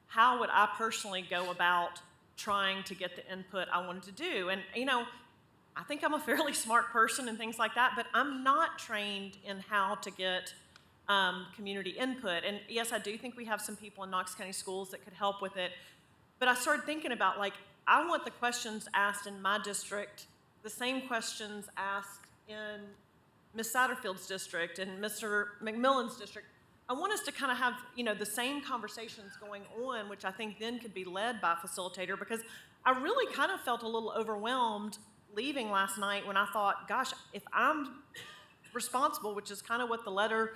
S2: how would I personally go about trying to get the input I wanted to do? And, I think I'm a fairly smart person and things like that, but I'm not trained in how to get community input. And yes, I do think we have some people in Knox County Schools that could help with it. But I started thinking about, I want the questions asked in my district, the same questions asked in Ms. Satterfield's district and Mr. McMillan's district. I want us to kind of have, the same conversations going on, which I think then could be led by a facilitator, because I really kind of felt a little overwhelmed leaving last night when I thought, gosh, if I'm responsible, which is kind of what the letter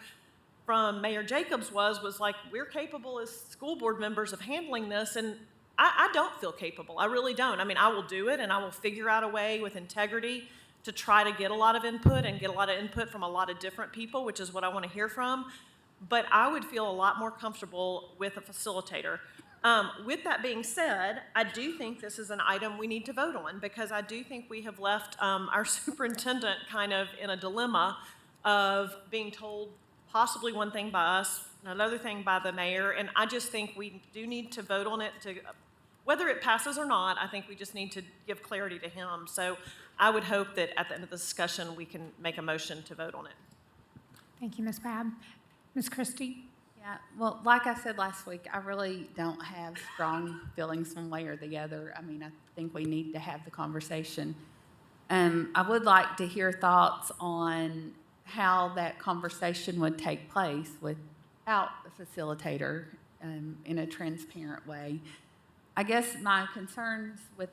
S2: from Mayor Jacobs was like, we're capable as school board members of handling this, and I don't feel capable. I really don't. I mean, I will do it, and I will figure out a way with integrity to try to get a lot of input and get a lot of input from a lot of different people, which is what I want to hear from. But I would feel a lot more comfortable with a facilitator. With that being said, I do think this is an item we need to vote on, because I do think we have left our superintendent kind of in a dilemma of being told possibly one thing by us, another thing by the mayor, and I just think we do need to vote on it to whether it passes or not, I think we just need to give clarity to him. So I would hope that at the end of the discussion, we can make a motion to vote on it.
S1: Thank you, Ms. Babb. Ms. Christie?
S9: Yeah, well, like I said last week, I really don't have strong feelings one way or the other. I mean, I think we need to have the conversation. I would like to hear thoughts on how that conversation would take place without a facilitator in a transparent way. I guess my concerns with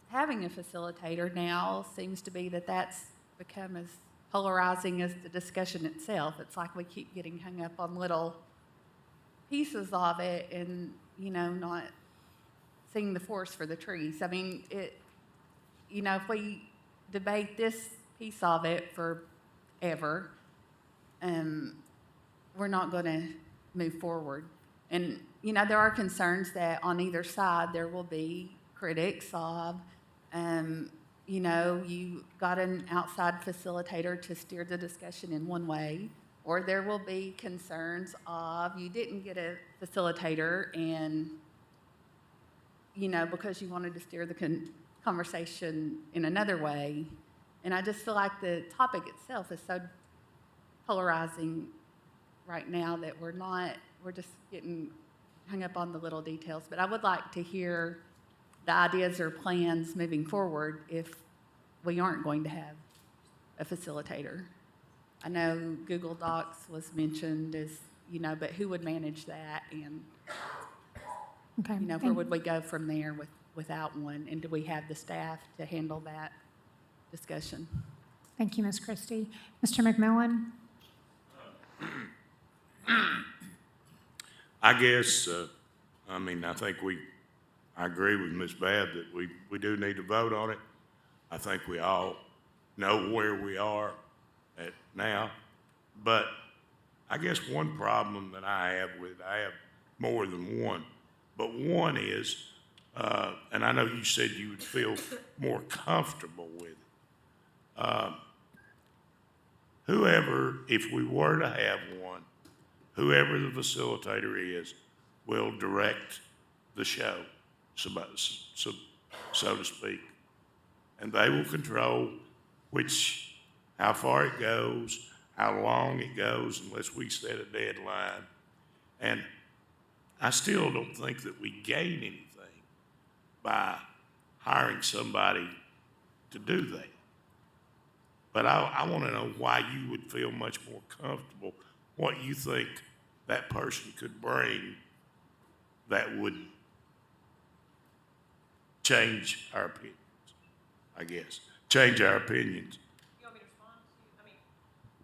S9: having a facilitator now seems to be that that's become as polarizing as the discussion itself. It's like we keep getting hung up on little pieces of it and, not seeing the forest for the trees. I mean, if we debate this piece of it forever, we're not going to move forward. And, there are concerns that on either side there will be critics of, you got an outside facilitator to steer the discussion in one way, or there will be concerns of you didn't get a facilitator and, because you wanted to steer the conversation in another way. And I just feel like the topic itself is so polarizing right now that we're just getting hung up on the little details. But I would like to hear the ideas or plans moving forward if we aren't going to have a facilitator. I know Google Docs was mentioned as, but who would manage that? And,
S1: Okay.
S9: where would we go from there without one? And do we have the staff to handle that discussion?
S1: Thank you, Ms. Christie. Mr. McMillan?
S3: I guess, I think I agree with Ms. Babb that we do need to vote on it. I think we all know where we are at now. But I guess one problem that I have more than one, but one is, and I know you said you would feel more comfortable with it. Whoever, if we were to have one, whoever the facilitator is, will direct the show, so to speak. And they will control how far it goes, how long it goes, unless we set a deadline. And I still don't think that we gain anything by hiring somebody to do that. But I want to know why you would feel much more comfortable, what you think that person could bring that would change our opinions, I guess. Change our opinions.
S2: You want me to respond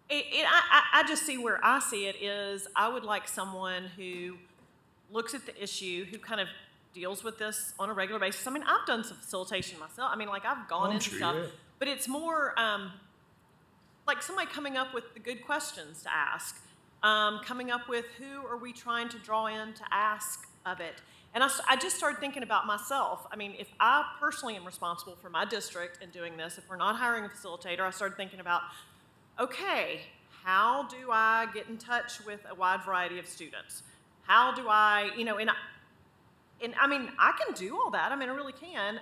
S2: to? I just see where I see it is I would like someone who looks at the issue, who kind of deals with this on a regular basis. I mean, I've done some facilitation myself. I mean, like I've gone into stuff, but it's more like somebody coming up with the good questions to ask, coming up with who are we trying to draw in to ask of it. And I just started thinking about myself. I mean, if I personally am responsible for my district in doing this, if we're not hiring a facilitator, I started thinking about, okay, how do I get in touch with a wide variety of students? How do I, and I mean, I can do all that. I mean, I really can.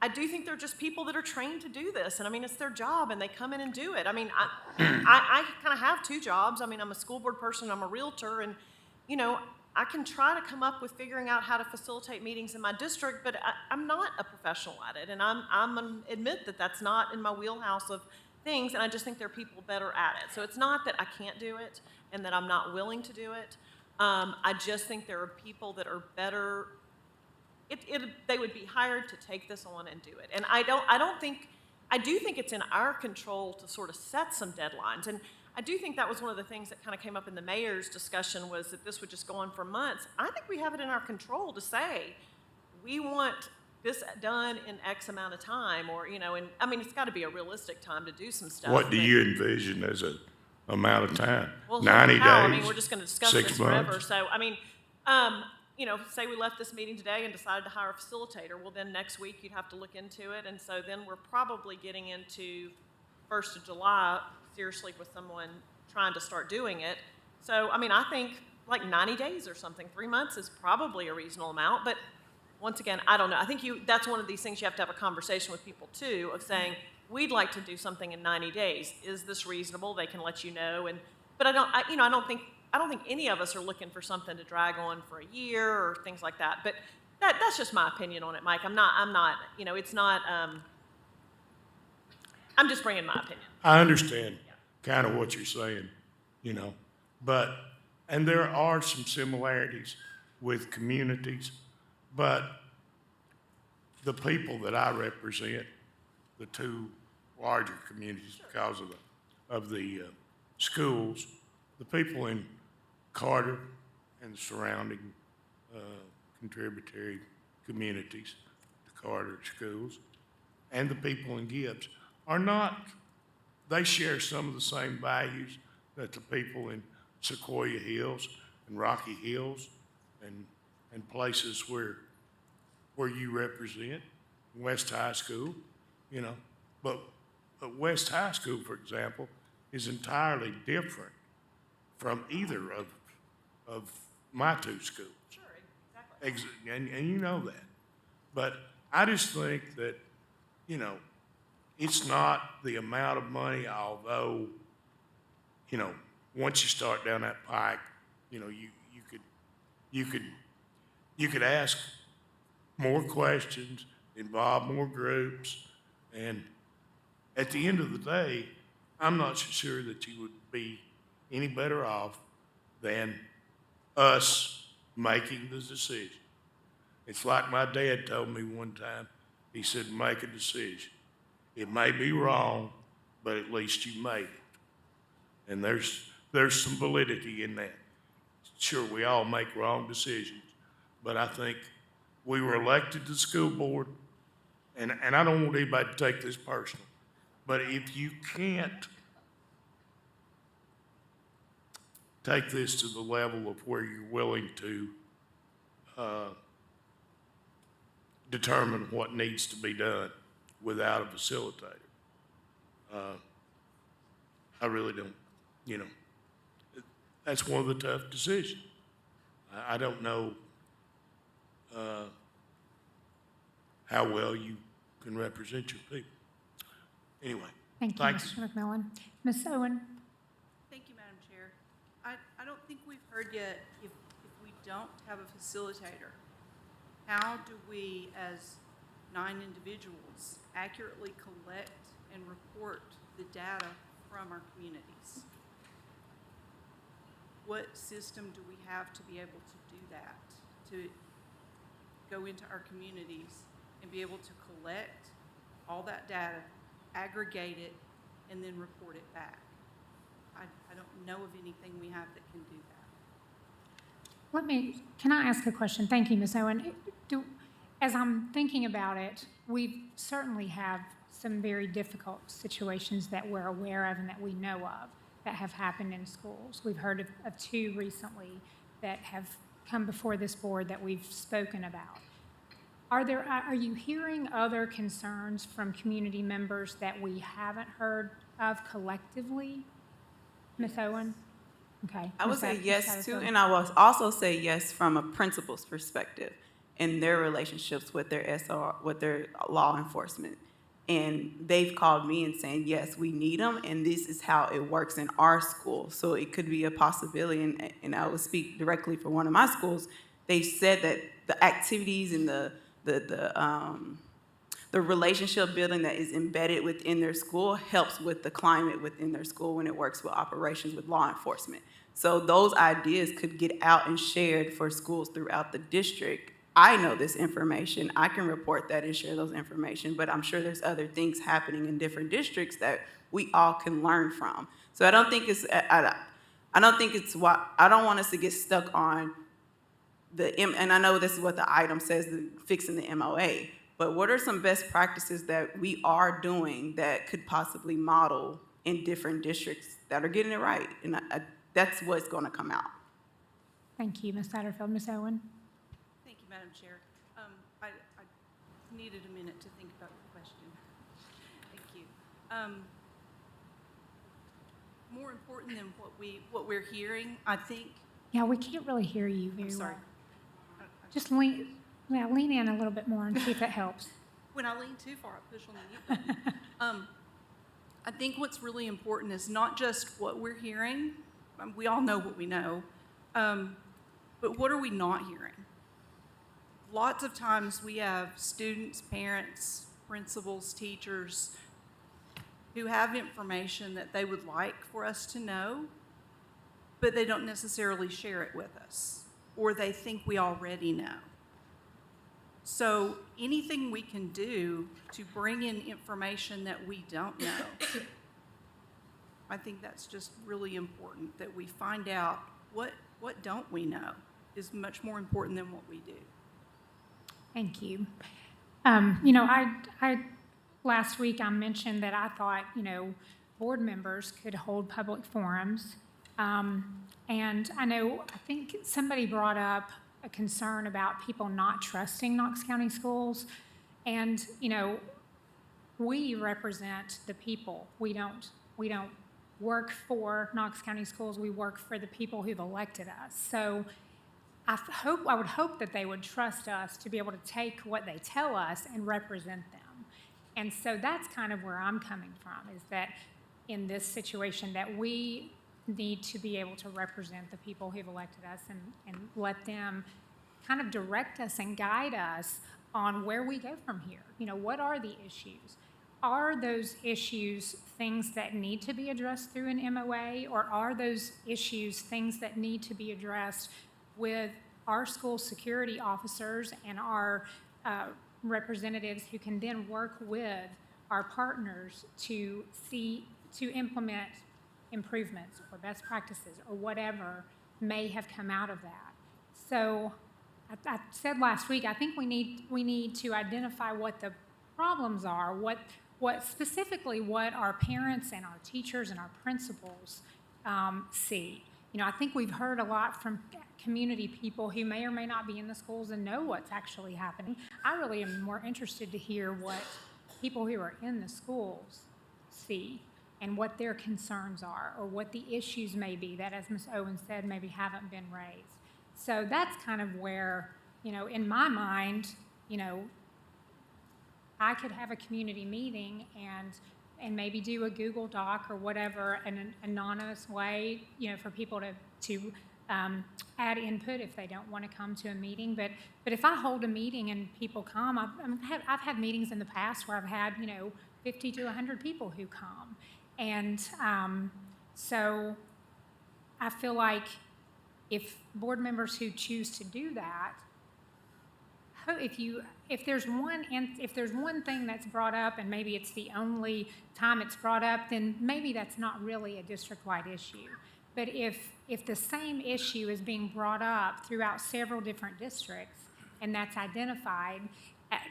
S2: I do think they're just people that are trained to do this. And I mean, it's their job and they come in and do it. I mean, I kind of have two jobs. I mean, I'm a school board person, I'm a realtor, and, I can try to come up with figuring out how to facilitate meetings in my district, but I'm not a professional at it. And I'm admit that that's not in my wheelhouse of things, and I just think there are people better at it. So it's not that I can't do it and that I'm not willing to do it. I just think there are people that are better. They would be hired to take this on and do it. And I do think it's in our control to sort of set some deadlines. And I do think that was one of the things that kind of came up in the mayor's discussion, was that this would just go on for months. I think we have it in our control to say, we want this done in X amount of time, or, and I mean, it's got to be a realistic time to do some stuff.
S3: What do you envision as an amount of time?
S2: Well,
S3: 90 days?
S2: I mean, we're just going to discuss
S3: 6
S2: this
S3: months?
S2: forever. So, I mean, say we left this meeting today and decided to hire a facilitator. Well, then next week you'd have to look into it. And so then we're probably getting into 1st of July seriously with someone trying to start doing it. So, I mean, I think, like 90 days or something. 3 months is probably a reasonable amount, but once again, I don't know. I think that's one of these things you have to have a conversation with people too, of saying, we'd like to do something in 90 days. Is this reasonable? They can let you know. But I don't think any of us are looking for something to drag on for a year or things like that. But that's just my opinion on it, Mike. I'm not, it's not, I'm just bringing my opinion.
S3: I understand kind of what you're saying, and there are some similarities with communities, but the people that I represent, the two larger communities because of the schools, the people in Carter and the surrounding contributory communities, the Carter schools, and the people in Gibbs are not, they share some of the same values that the people in Sequoia Hills and Rocky Hills and places where you represent, West High School, but West High School, for example, is entirely different from either of my two schools.
S2: Sure, exactly.
S3: And you know that. But I just think that, it's not the amount of money, although, once you start down that pike, you could ask more questions, involve more groups, and at the end of the day, I'm not so sure that you would be any better off than us making the decision. It's like my dad told me one time. He said, make a decision. It may be wrong, but at least you made it. And there's some validity in that. Sure, we all make wrong decisions, but I think we were elected to the school board, and I don't want anybody to take this personal, but if you can't take this to the level of where you're willing to determine what needs to be done without a facilitator, I really don't, that's one of the tough decisions. I don't know how well you can represent your people. Anyway.
S1: Thank you,
S3: Thanks.
S1: Mr. McMillan. Ms. Owen?
S10: Thank you, Madam Chair. I don't think we've heard yet if we don't have a facilitator, how do we, as 9 individuals, accurately collect and report the data from our communities? What system do we have to be able to do that, to go into our communities and be able to collect all that data, aggregate it, and then report it back? I don't know of anything we have that can do that.
S1: Can I ask a question? Thank you, Ms. Owen. As I'm thinking about it, we certainly have some very difficult situations that we're aware of and that we know of that have happened in schools. We've heard of 2 recently that have come before this board that we've spoken about. Are you hearing other concerns from community members that we haven't heard of collectively? Ms. Owen? Okay.
S8: I would
S1: Ms.
S8: say
S1: Ms.
S8: yes to,
S1: Satterfield?
S8: and I will also say yes from a principal's perspective in their relationships with their with their law enforcement. And they've called me and saying, yes, we need them, and this is how it works in our school. So it could be a possibility, and I will speak directly for one of my schools. They said that the activities and the relationship building that is embedded within their school helps with the climate within their school when it works with operations with law enforcement. So those ideas could get out and shared for schools throughout the district. I know this information. I can report that and share those information, but I'm sure there's other things happening in different districts that we all can learn from. So I don't think it's I don't want us to get stuck on and I know this is what the item says, fixing the MOA, but what are some best practices that we are doing that could possibly model in different districts that are getting it right? And that's what's going to come out.
S1: Thank you, Ms. Satterfield. Ms. Owen?
S10: Thank you, Madam Chair. I needed a minute to think about the question. Thank you. More important than what we're hearing, I think
S1: Yeah, we can't really hear you very
S10: I'm sorry.
S1: well. Just lean in a little bit more and see if that helps.
S10: When I lean too far, I push on the mute button. I think what's really important is not just what we're hearing. We all know what we know. But what are we not hearing? Lots of times we have students, parents, principals, teachers who have information that they would like for us to know, but they don't necessarily share it with us, or they think we already know. So anything we can do to bring in information that we don't know, I think that's just really important, that we find out what don't we know is much more important than what we do.
S1: Thank you. I last week I mentioned that I thought, board members could hold public forums. And I think somebody brought up a concern about people not trusting Knox County schools. And, we represent the people. We don't work for Knox County schools. We work for the people who've elected us. So I would hope that they would trust us to be able to take what they tell us and represent them. And so that's kind of where I'm coming from, is that in this situation that we need to be able to represent the people who've elected us and let them kind of direct us and guide us on where we go from here. What are the issues? Are those issues things that need to be addressed through an MOA, or are those issues things that need to be addressed with our school security officers and our representatives who can then work with our partners to implement improvements or best practices or whatever may have come out of that. So I said last week, I think we need to identify what the problems are, what specifically what our parents and our teachers and our principals see. I think we've heard a lot from community people who may or may not be in the schools and know what's actually happening. I really am more interested to hear what people who are in the schools see and what their concerns are, or what the issues may be that, as Ms. Owen said, maybe haven't been raised. So that's kind of where, in my mind, I could have a community meeting and maybe do a Google Doc or whatever, an anonymous way, for people to add input if they don't want to come to a meeting. But if I hold a meeting and people come, I've had meetings in the past where I've had 50 to 100 people who come, and so I feel like if board members who choose to do that, if there's one thing that's brought up and maybe it's the only time it's brought up, then maybe that's not really a district-wide issue. But if the same issue is being brought up throughout several different districts and that's identified,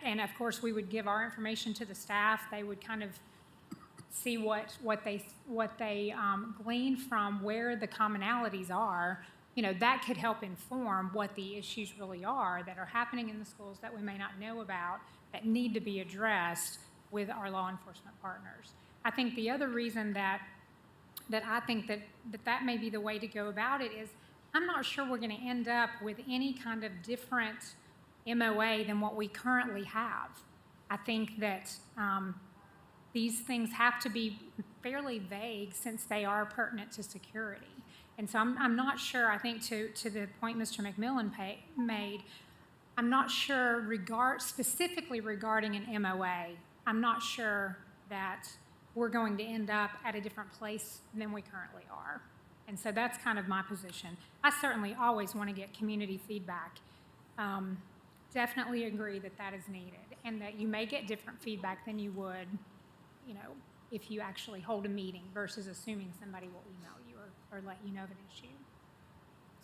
S1: and of course we would give our information to the staff, they would kind of see what they glean from where the commonalities are. That could help inform what the issues really are that are happening in the schools that we may not know about, that need to be addressed with our law enforcement partners. I think the other reason that I think that may be the way to go about it is I'm not sure we're going to end up with any kind of different MOA than what we currently have. I think that these things have to be fairly vague since they are pertinent to security. And so I'm not sure, I think to the point Mr. McMillan made, I'm not sure specifically regarding an MOA, I'm not sure that we're going to end up at a different place than we currently are. And so that's kind of my position. I certainly always want to get community feedback. Definitely agree that is needed, and that you may get different feedback than you would, if you actually hold a meeting versus assuming somebody will email you or let you know of an issue.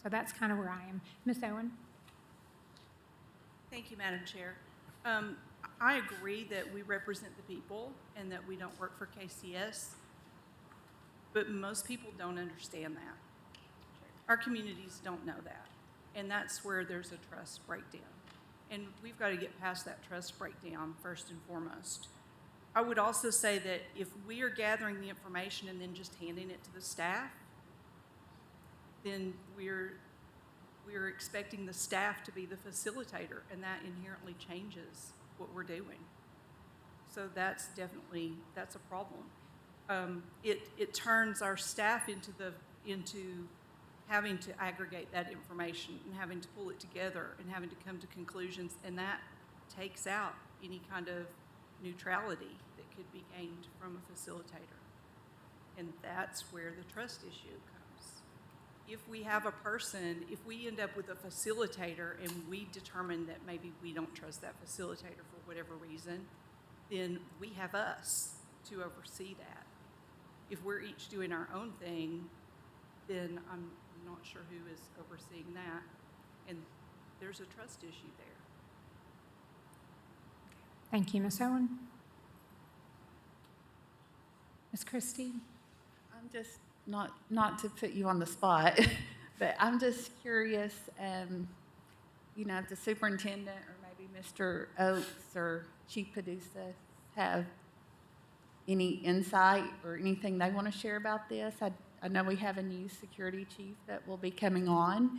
S1: So that's kind of where I am. Ms. Owen?
S10: Thank you, Madam Chair. I agree that we represent the people and that we don't work for KCS, but most people don't understand that. Our communities don't know that, and that's where there's a trust breakdown. And we've got to get past that trust breakdown first and foremost. I would also say that if we are gathering the information and then just handing it to the staff, then we're we're expecting the staff to be the facilitator, and that inherently changes what we're doing. So that's a problem. It turns our staff into having to aggregate that information and having to pull it together and having to come to conclusions, and that takes out any kind of neutrality that could be gained from a facilitator. And that's where the trust issue comes. If we have a person, if we end up with a facilitator and we determine that maybe we don't trust that facilitator for whatever reason, then we have us to oversee that. If we're each doing our own thing, then I'm not sure who is overseeing that, and there's a trust issue there.
S1: Thank you, Ms. Owen. Ms. Christie?
S9: I'm just, not to put you on the spot, but I'm just curious, if the superintendent or maybe Mr. Oates or Chief Paducah have any insight or anything they want to share about this. I know we have a new security chief that will be coming on.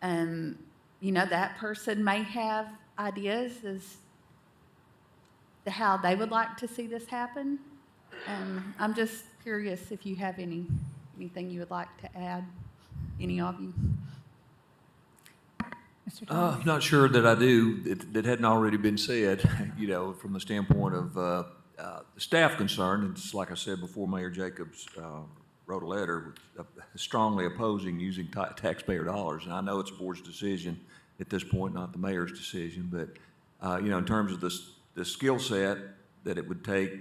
S9: That person may have ideas as to how they would like to see this happen. I'm just curious if you have anything you would like to add, any of you.
S1: Mr. Thomas?
S4: I'm not sure that I do, that hadn't already been said, from the standpoint of the staff concern. It's like I said before, Mayor Jacobs wrote a letter strongly opposing using taxpayer dollars. And I know it's the board's decision at this point, not the mayor's decision, but, in terms of the skill set that it would take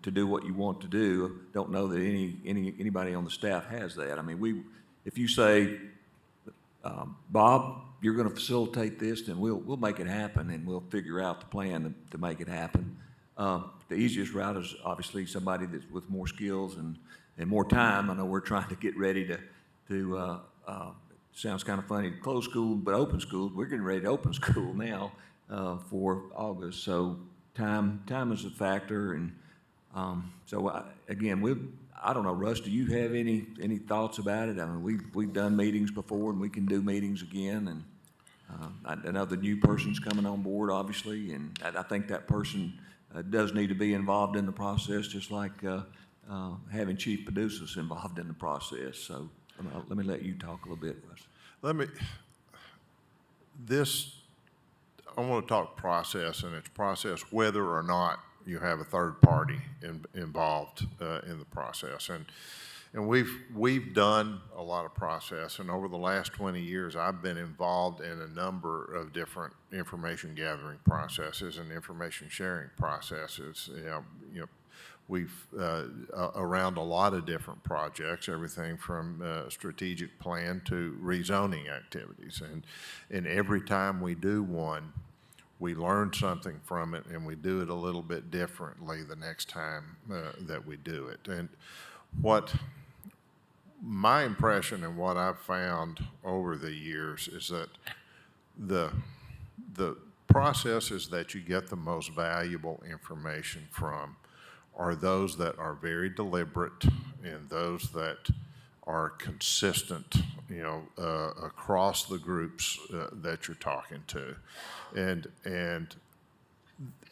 S4: to do what you want to do, don't know that anybody on the staff has that. I mean, if you say, Bob, you're going to facilitate this, then we'll make it happen, and we'll figure out the plan to make it happen. The easiest route is obviously somebody that's with more skills and more time. I know we're trying to get ready to sounds kind of funny, close school, but open school. We're getting ready to open school now for August. So time is a factor. And I don't know, Russ, do you have any thoughts about it? I mean, we've done meetings before, and we can do meetings again. And I know the new person's coming on board, obviously, and I think that person does need to be involved in the process, just like having Chief Paducah involved in the process. So let me let you talk a little bit, Russ.
S3: I want to talk process, and it's process whether or not you have a third party involved in the process. And we've done a lot of process, and over the last 20 years, I've been involved in a number of different information gathering processes and information sharing processes. We've around a lot of different projects, everything from strategic plan to rezoning activities. And every time we do one, we learn something from it, and we do it a little bit differently the next time that we do it. And what my impression and what I've found over the years is that the processes that you get the most valuable information from are those that are very deliberate and those that are consistent, across the groups that you're talking to. And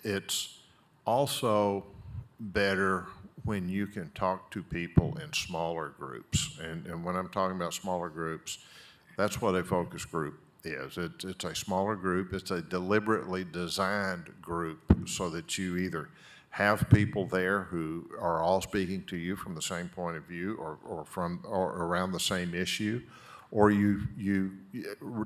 S3: it's also better when you can talk to people in smaller groups. And when I'm talking about smaller groups, that's what a focus group is. It's a smaller group. It's a deliberately designed group so that you either have people there who are all speaking to you from the same point of view or around the same issue, or you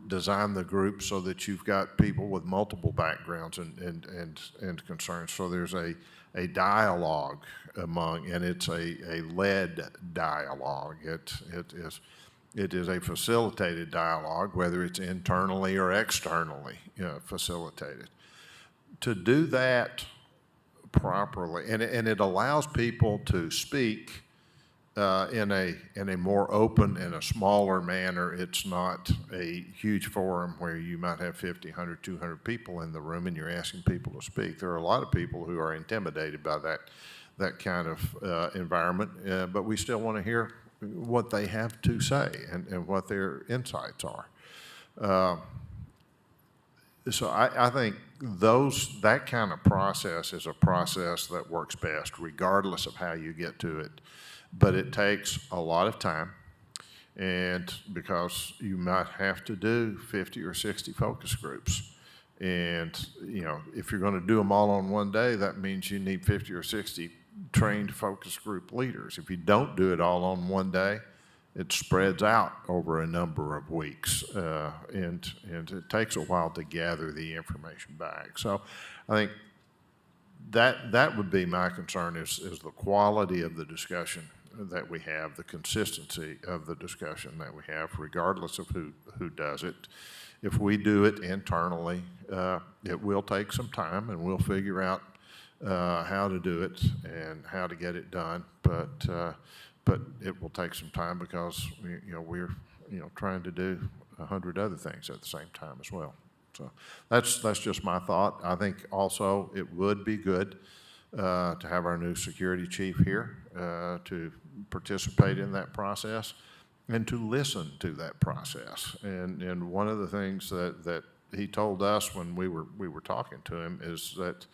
S3: design the group so that you've got people with multiple backgrounds and concerns. So there's a dialogue among, and it's a led dialogue. It is a facilitated dialogue, whether it's internally or externally facilitated. To do that properly, and it allows people to speak in a more open and a smaller manner. It's not a huge forum where you might have 50, 100, 200 people in the room and you're asking people to speak. There are a lot of people who are intimidated by that kind of environment, but we still want to hear what they have to say and what their insights are. So I think that kind of process is a process that works best regardless of how you get to it. But it takes a lot of time, and because you might have to do 50 or 60 focus groups. And, you know, if you're going to do them all on one day, that means you need 50 or 60 trained focus group leaders. If you don't do it all on one day, it spreads out over a number of weeks, and it takes a while to gather the information back. So I think that would be my concern is the quality of the discussion that we have, the consistency of the discussion that we have, regardless of who does it. If we do it internally, it will take some time, and we'll figure out how to do it and how to get it done. But it will take some time because we're trying to do 100 other things at the same time as well. So that's just my thought. I think also it would be good to have our new security chief here to participate in that process and to listen to that process. And one of the things that he told us when we were talking to him is that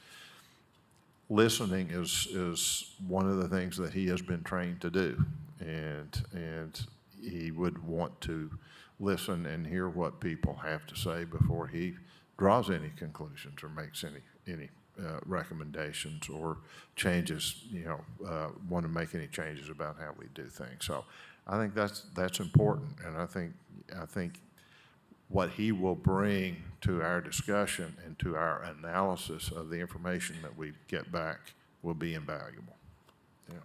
S3: listening is one of the things that he has been trained to do, and he would want to listen and hear what people have to say before he draws any conclusions or makes any recommendations or changes, want to make any changes about how we do things. So I think that's important, and I think what he will bring to our discussion and to our analysis of the information that we get back will be invaluable. Yeah.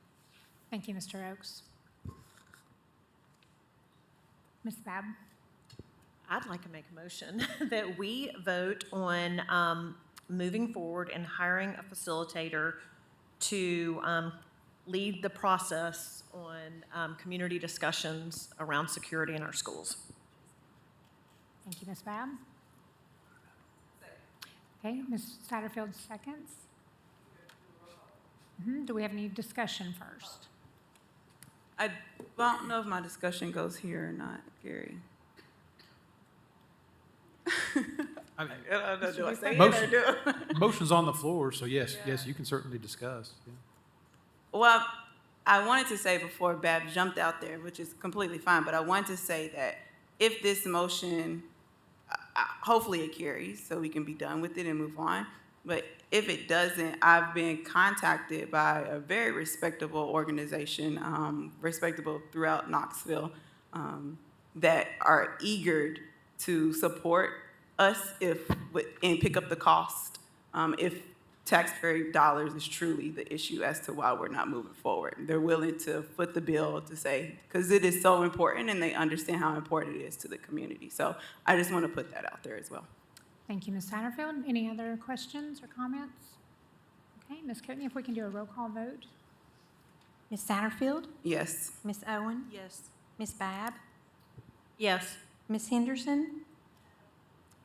S1: Thank you, Mr. Oakes. Ms. Babb?
S2: I'd like to make a motion that we vote on moving forward and hiring a facilitator to lead the process on community discussions around security in our schools.
S1: Thank you, Ms. Babb. Okay, Ms. Satterfield seconds. Do we have any discussion first?
S8: I don't know if my discussion goes here or not, Gary.
S11: I mean,
S8: Do I say
S11: motion-
S8: it or do?
S11: motion's on the floor, so yes, you can certainly discuss. Yeah.
S8: Well, I wanted to say before Bab jumped out there, which is completely fine, but I wanted to say that if this motion, hopefully it carries so we can be done with it and move on. But if it doesn't, I've been contacted by a very respectable organization, respectable throughout Knoxville, that are eager to support us and pick up the cost if taxpayer dollars is truly the issue as to why we're not moving forward. They're willing to foot the bill to say, because it is so important and they understand how important it is to the community. So I just want to put that out there as well.
S1: Thank you, Ms. Satterfield. Any other questions or comments? Okay, Ms. Courtney, if we can do a roll call vote.
S5: Ms. Satterfield?
S8: Yes.
S5: Ms. Owen?
S10: Yes.
S5: Ms. Babb?
S2: Yes.
S5: Ms. Henderson?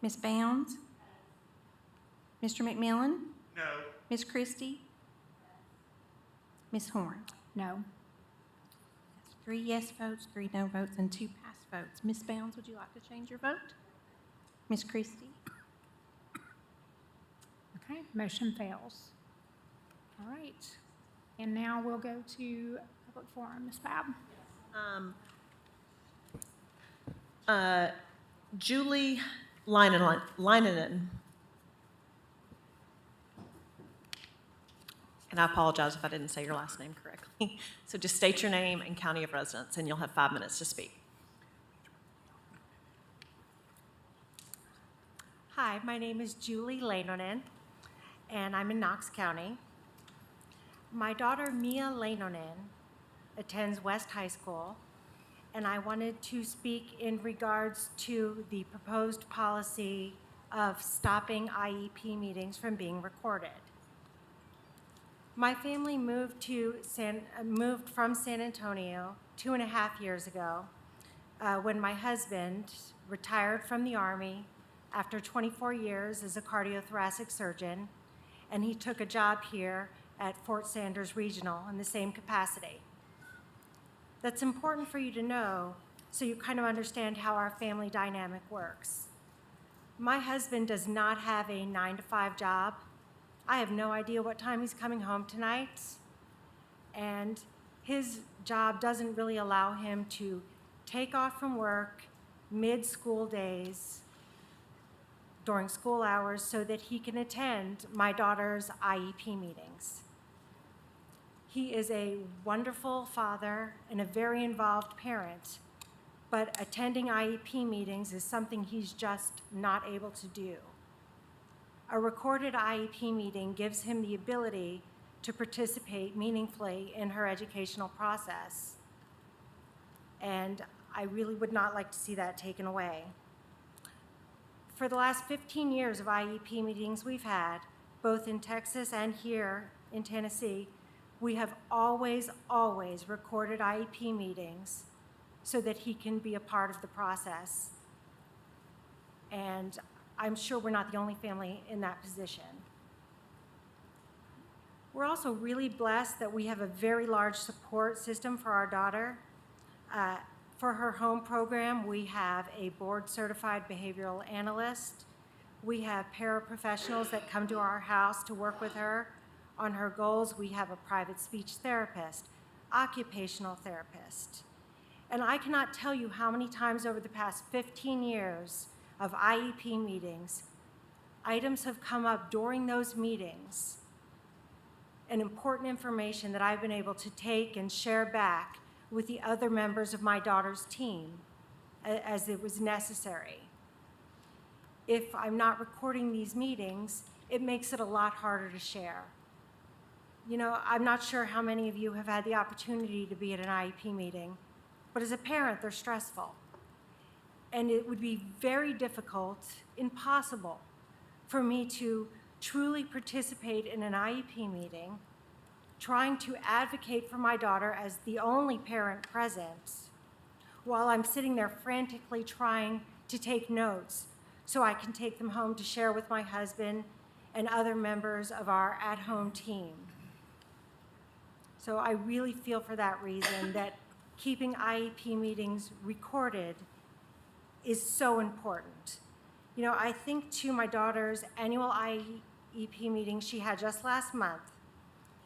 S5: Ms. Bounds? Mr. McMillan?
S3: No.
S5: Ms. Christie? Ms. Horn?
S1: No.
S5: That's 3 yes votes, 3 no votes, and 2 pass votes. Ms. Bounds, would you like to change your vote? Ms. Christie?
S1: Okay, motion fails. All right. And now we'll go to public forum. Ms. Babb?
S2: Julie Leinonen. And I apologize if I didn't say your last name correctly. So just state your name and county of residence, and you'll have 5 minutes to speak.
S12: Hi, my name is Julie Leinonen, and I'm in Knox County. My daughter, Mia Leinonen, attends West High School, and I wanted to speak in regards to the proposed policy of stopping IEP meetings from being recorded. My family moved from San Antonio 2.5 years ago when my husband retired from the Army after 24 years as a cardiothoracic surgeon, and he took a job here at Fort Sanders Regional in the same capacity. That's important for you to know so you kind of understand how our family dynamic works. My husband does not have a 9-to-5 job. I have no idea what time he's coming home tonight, and his job doesn't really allow him to take off from work mid-school days during school hours so that he can attend my daughter's IEP meetings. He is a wonderful father and a very involved parent, but attending IEP meetings is something he's just not able to do. A recorded IEP meeting gives him the ability to participate meaningfully in her educational process, and I really would not like to see that taken away. For the last 15 years of IEP meetings we've had, both in Texas and here in Tennessee, we have always recorded IEP meetings so that he can be a part of the process. And I'm sure we're not the only family in that position. We're also really blessed that we have a very large support system for our daughter. For her home program, we have a board-certified behavioral analyst. We have paraprofessionals that come to our house to work with her on her goals. We have a private speech therapist, occupational therapist. And I cannot tell you how many times over the past 15 years of IEP meetings, items have come up during those meetings and important information that I've been able to take and share back with the other members of my daughter's team as it was necessary. If I'm not recording these meetings, it makes it a lot harder to share. You know, I'm not sure how many of you have had the opportunity to be at an IEP meeting, but as a parent, they're stressful. And it would be very difficult, impossible, for me to truly participate in an IEP meeting, trying to advocate for my daughter as the only parent present, while I'm sitting there frantically trying to take notes so I can take them home to share with my husband and other members of our at-home team. So I really feel for that reason that keeping IEP meetings recorded is so important. You know, I think to my daughter's annual IEP meeting she had just last month,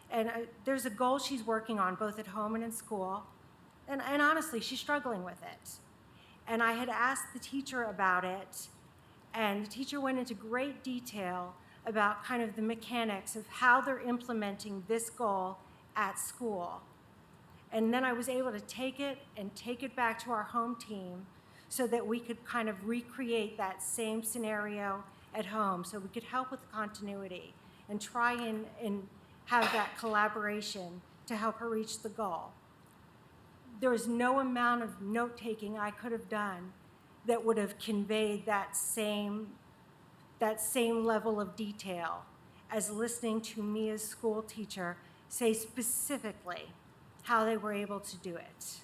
S12: and there's a goal she's working on both at home and in school, and honestly, she's struggling with it. And I had asked the teacher about it, and the teacher went into great detail about kind of the mechanics of how they're implementing this goal at school. And then I was able to take it back to our home team so that we could kind of recreate that same scenario at home, so we could help with continuity and try and have that collaboration to help her reach the goal. There was no amount of note-taking I could have done that would have conveyed that same level of detail as listening to me as school teacher say specifically how they were able to do it.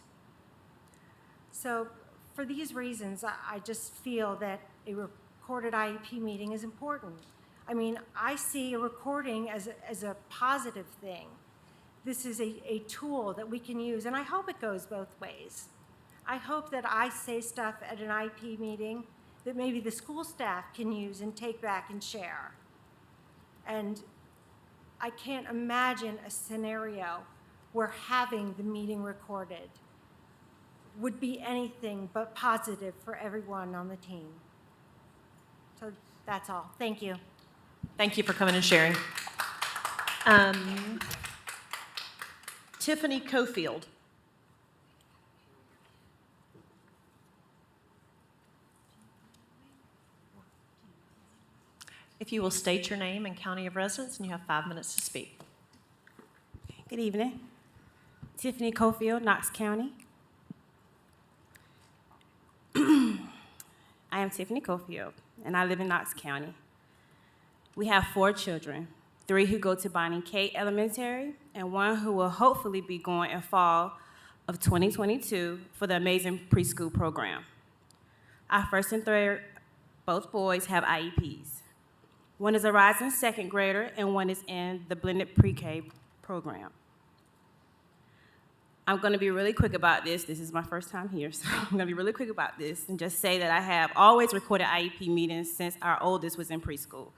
S12: So for these reasons, I just feel that a recorded IEP meeting is important. I mean, I see a recording as a positive thing. This is a tool that we can use, and I hope it goes both ways. I hope that I say stuff at an IEP meeting that maybe the school staff can use and take back and share. And I can't imagine a scenario where having the meeting recorded would be anything but positive for everyone on the team. So that's all. Thank you.
S2: Thank you for coming and sharing. Tiffany Cofield. If you will state your name and county of residence, and you have 5 minutes to speak.
S13: Good evening. Tiffany Cofield, Knox County. I am Tiffany Cofield, and I live in Knox County. We have 4 children, 3 who go to Bonnie K Elementary, and 1 who will hopefully be going in fall of 2022 for the amazing preschool program. Our first and third, both boys, have IEPs. 1 is a rising 2nd grader, and 1 is in the blended pre-K program. I'm going to be really quick about this. This is my first time here, so I'm going to be really quick about this and just say that I have always recorded IEP meetings since our oldest was in preschool.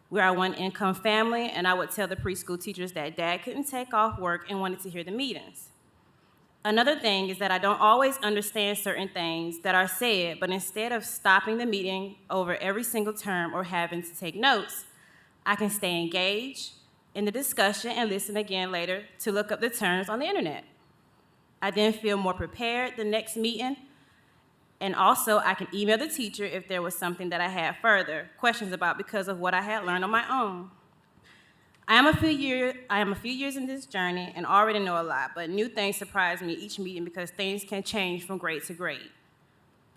S13: We're a one-income family, and I would tell the preschool teachers that Dad couldn't take off work and wanted to hear the meetings. Another thing is that I don't always understand certain things that are said, but instead of stopping the meeting over every single term or having to take notes, I can stay engaged in the discussion and listen again later to look up the terms on the internet. I then feel more prepared the next meeting, and also I can email the teacher if there was something that I had further questions about because of what I had learned on my own. I am a few years in this journey and already know a lot, but new things surprise me each meeting because things can change from grade to grade.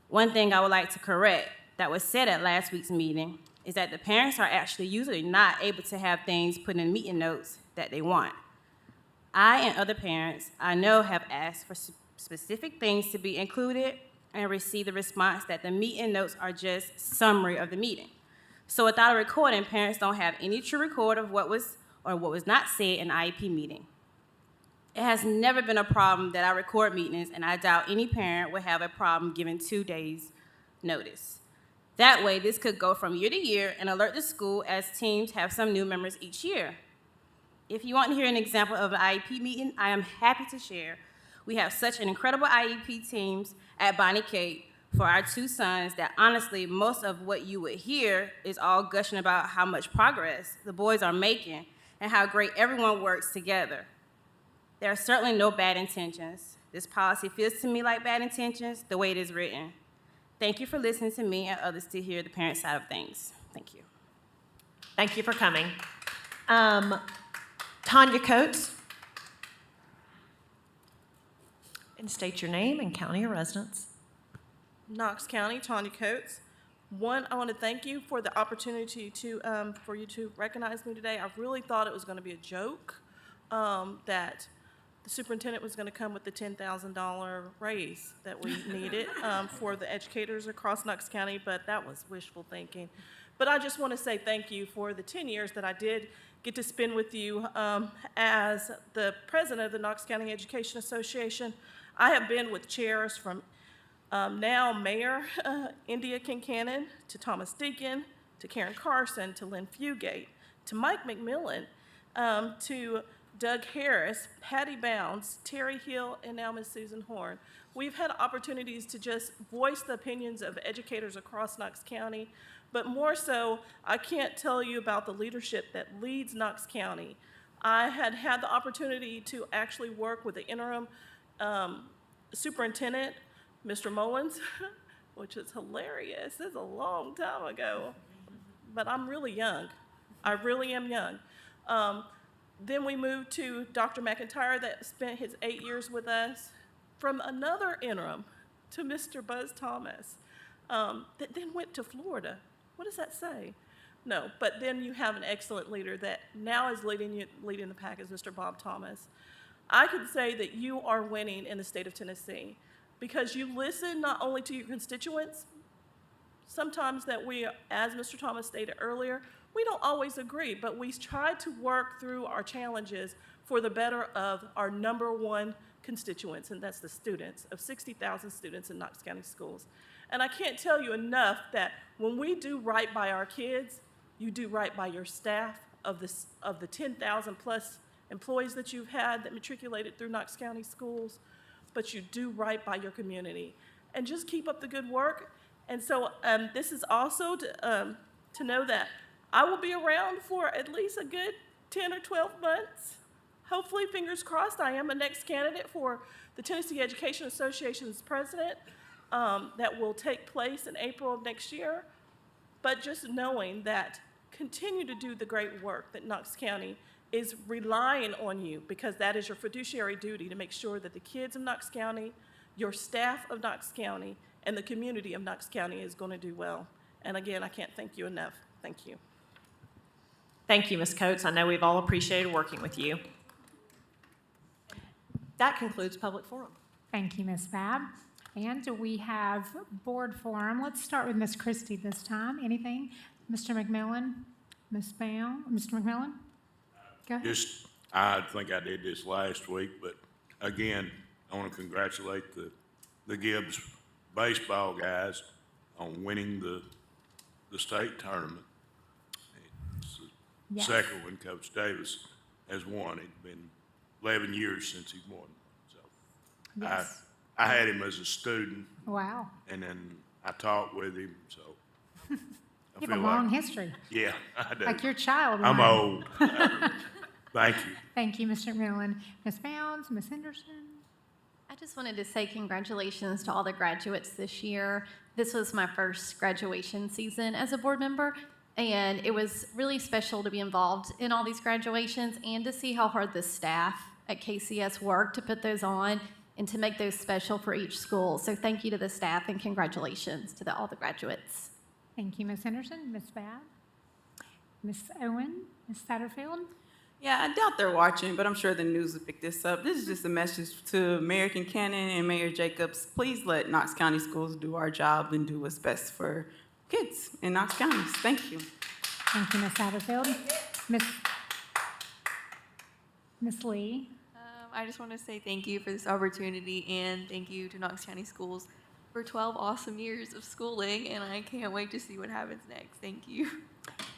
S13: One thing I would like to correct that was said at last week's meeting is that the parents are actually usually not able to have things put in meeting notes that they want. I and other parents I know have asked for specific things to be included and received the response that the meeting notes are just summary of the meeting. So without a recording, parents don't have any true record of what was or what was not said in the IEP meeting. It has never been a problem that I record meetings, and I doubt any parent would have a problem giving 2 days' notice. That way, this could go from year to year and alert the school as teams have some new members each year. If you want to hear an example of an IEP meeting, I am happy to share. We have such an incredible IEP teams at Bonnie Cape for our 2 sons that honestly, most of what you would hear is all gushing about how much progress the boys are making and how great everyone works together. There are certainly no bad intentions. This policy feels to me like bad intentions the way it is written. Thank you for listening to me and others to hear the parent side of things. Thank you.
S2: Thank you for coming. Tanya Coates. And state your name and county of residence.
S14: Knox County, Tanya Coates. One, I want to thank you for the opportunity to for you to recognize me today. I really thought it was going to be a joke that the superintendent was going to come with the $10,000 raise that we needed for the educators across Knox County, but that was wishful thinking. But I just want to say thank you for the 10 years that I did get to spend with you as the president of the Knox County Education Association. I have been with chairs from now Mayor India Kincannon, to Thomas Deacon, to Karen Carson, to Lynn Fugate, to Mike McMillan, to Doug Harris, Patty Bounds, Terry Hill, and now Ms. Susan Horn. We've had opportunities to just voice the opinions of educators across Knox County, but more so, I can't tell you about the leadership that leads Knox County. I had the opportunity to actually work with the interim superintendent, Mr. Mullins, which is hilarious. This is a long time ago, but I'm really young. I really am young. Then we moved to Dr. McIntyre that spent his 8 years with us, from another interim to Mr. Buzz Thomas, that then went to Florida. What does that say? No, but then you have an excellent leader that now is leading the pack as Mr. Bob Thomas. I could say that you are winning in the state of Tennessee because you listen not only to your constituents, sometimes that we, as Mr. Thomas stated earlier, we don't always agree, but we try to work through our challenges for the better of our number one constituents, and that's the students, of 60,000 students in Knox County schools. And I can't tell you enough that when we do right by our kids, you do right by your staff of the 10,000 plus employees that you've had that matriculated through Knox County schools, but you do right by your community. And just keep up the good work. And so this is also to know that I will be around for at least a good 10 or 12 months. Hopefully, fingers crossed, I am the next candidate for the Tennessee Education Association's president that will take place in April of next year. But just knowing that continue to do the great work that Knox County is relying on you, because that is your fiduciary duty to make sure that the kids of Knox County, your staff of Knox County, and the community of Knox County is going to do well. And again, I can't thank you enough. Thank you.
S2: Thank you, Ms. Coates. I know we've all appreciated working with you. That concludes public forum.
S1: Thank you, Ms. Babb. And we have board forum. Let's start with Ms. Christie this time. Anything? Mr. McMillan? Ms. Bound? Mr. McMillan? Go ahead.
S3: I think I did this last week, but again, I want to congratulate the Gibbs baseball guys on winning the state tournament. It's the
S1: Yes.
S3: second one Coach Davis has won. It's been 11 years since he won. So
S1: Yes.
S3: I had him as a student,
S1: Wow.
S3: and then I taught with him, so. I
S1: You have a
S3: feel
S1: long
S3: like-
S1: history,
S3: Yeah, I do.
S1: like your child.
S3: I'm
S1: might.
S3: old. Thank you.
S1: Thank you, Mr. McMillan. Ms. Bounds, Ms. Henderson?
S15: I just wanted to say congratulations to all the graduates this year. This was my first graduation season as a board member, and it was really special to be involved in all these graduations and to see how hard the staff at KCS worked to put those on and to make those special for each school. So thank you to the staff and congratulations to all the graduates.
S1: Thank you, Ms. Henderson. Ms. Babb? Ms. Owen? Ms. Satterfield?
S8: Yeah, I doubt they're watching, but I'm sure the news will pick this up. This is just a message to Mayor Kincannon and Mayor Jacobs. Please let Knox County Schools do our job and do what's best for kids in Knox County. Thank you.
S1: Thank you, Ms. Satterfield. Ms. Lee?
S16: I just want to say thank you for this opportunity and thank you to Knox County Schools for 12 awesome years of schooling, and I can't wait to see what happens next. Thank you.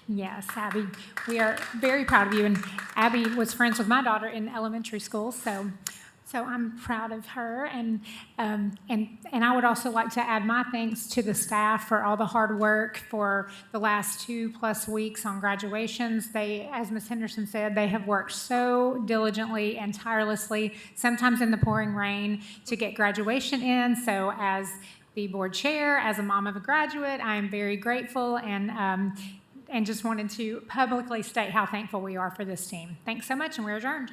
S1: Yes, Abby, we are very proud of you. And Abby was friends with my daughter in elementary school, so I'm proud of her. And I would also like to add my thanks to the staff for all the hard work for the last 2+ weeks on graduations. They, as Ms. Henderson said, they have worked so diligently and tirelessly, sometimes in the pouring rain, to get graduation in. So as the board chair, as a mom of a graduate, I am very grateful and just wanted to publicly state how thankful we are for this team. Thanks so much, and we're adjourned.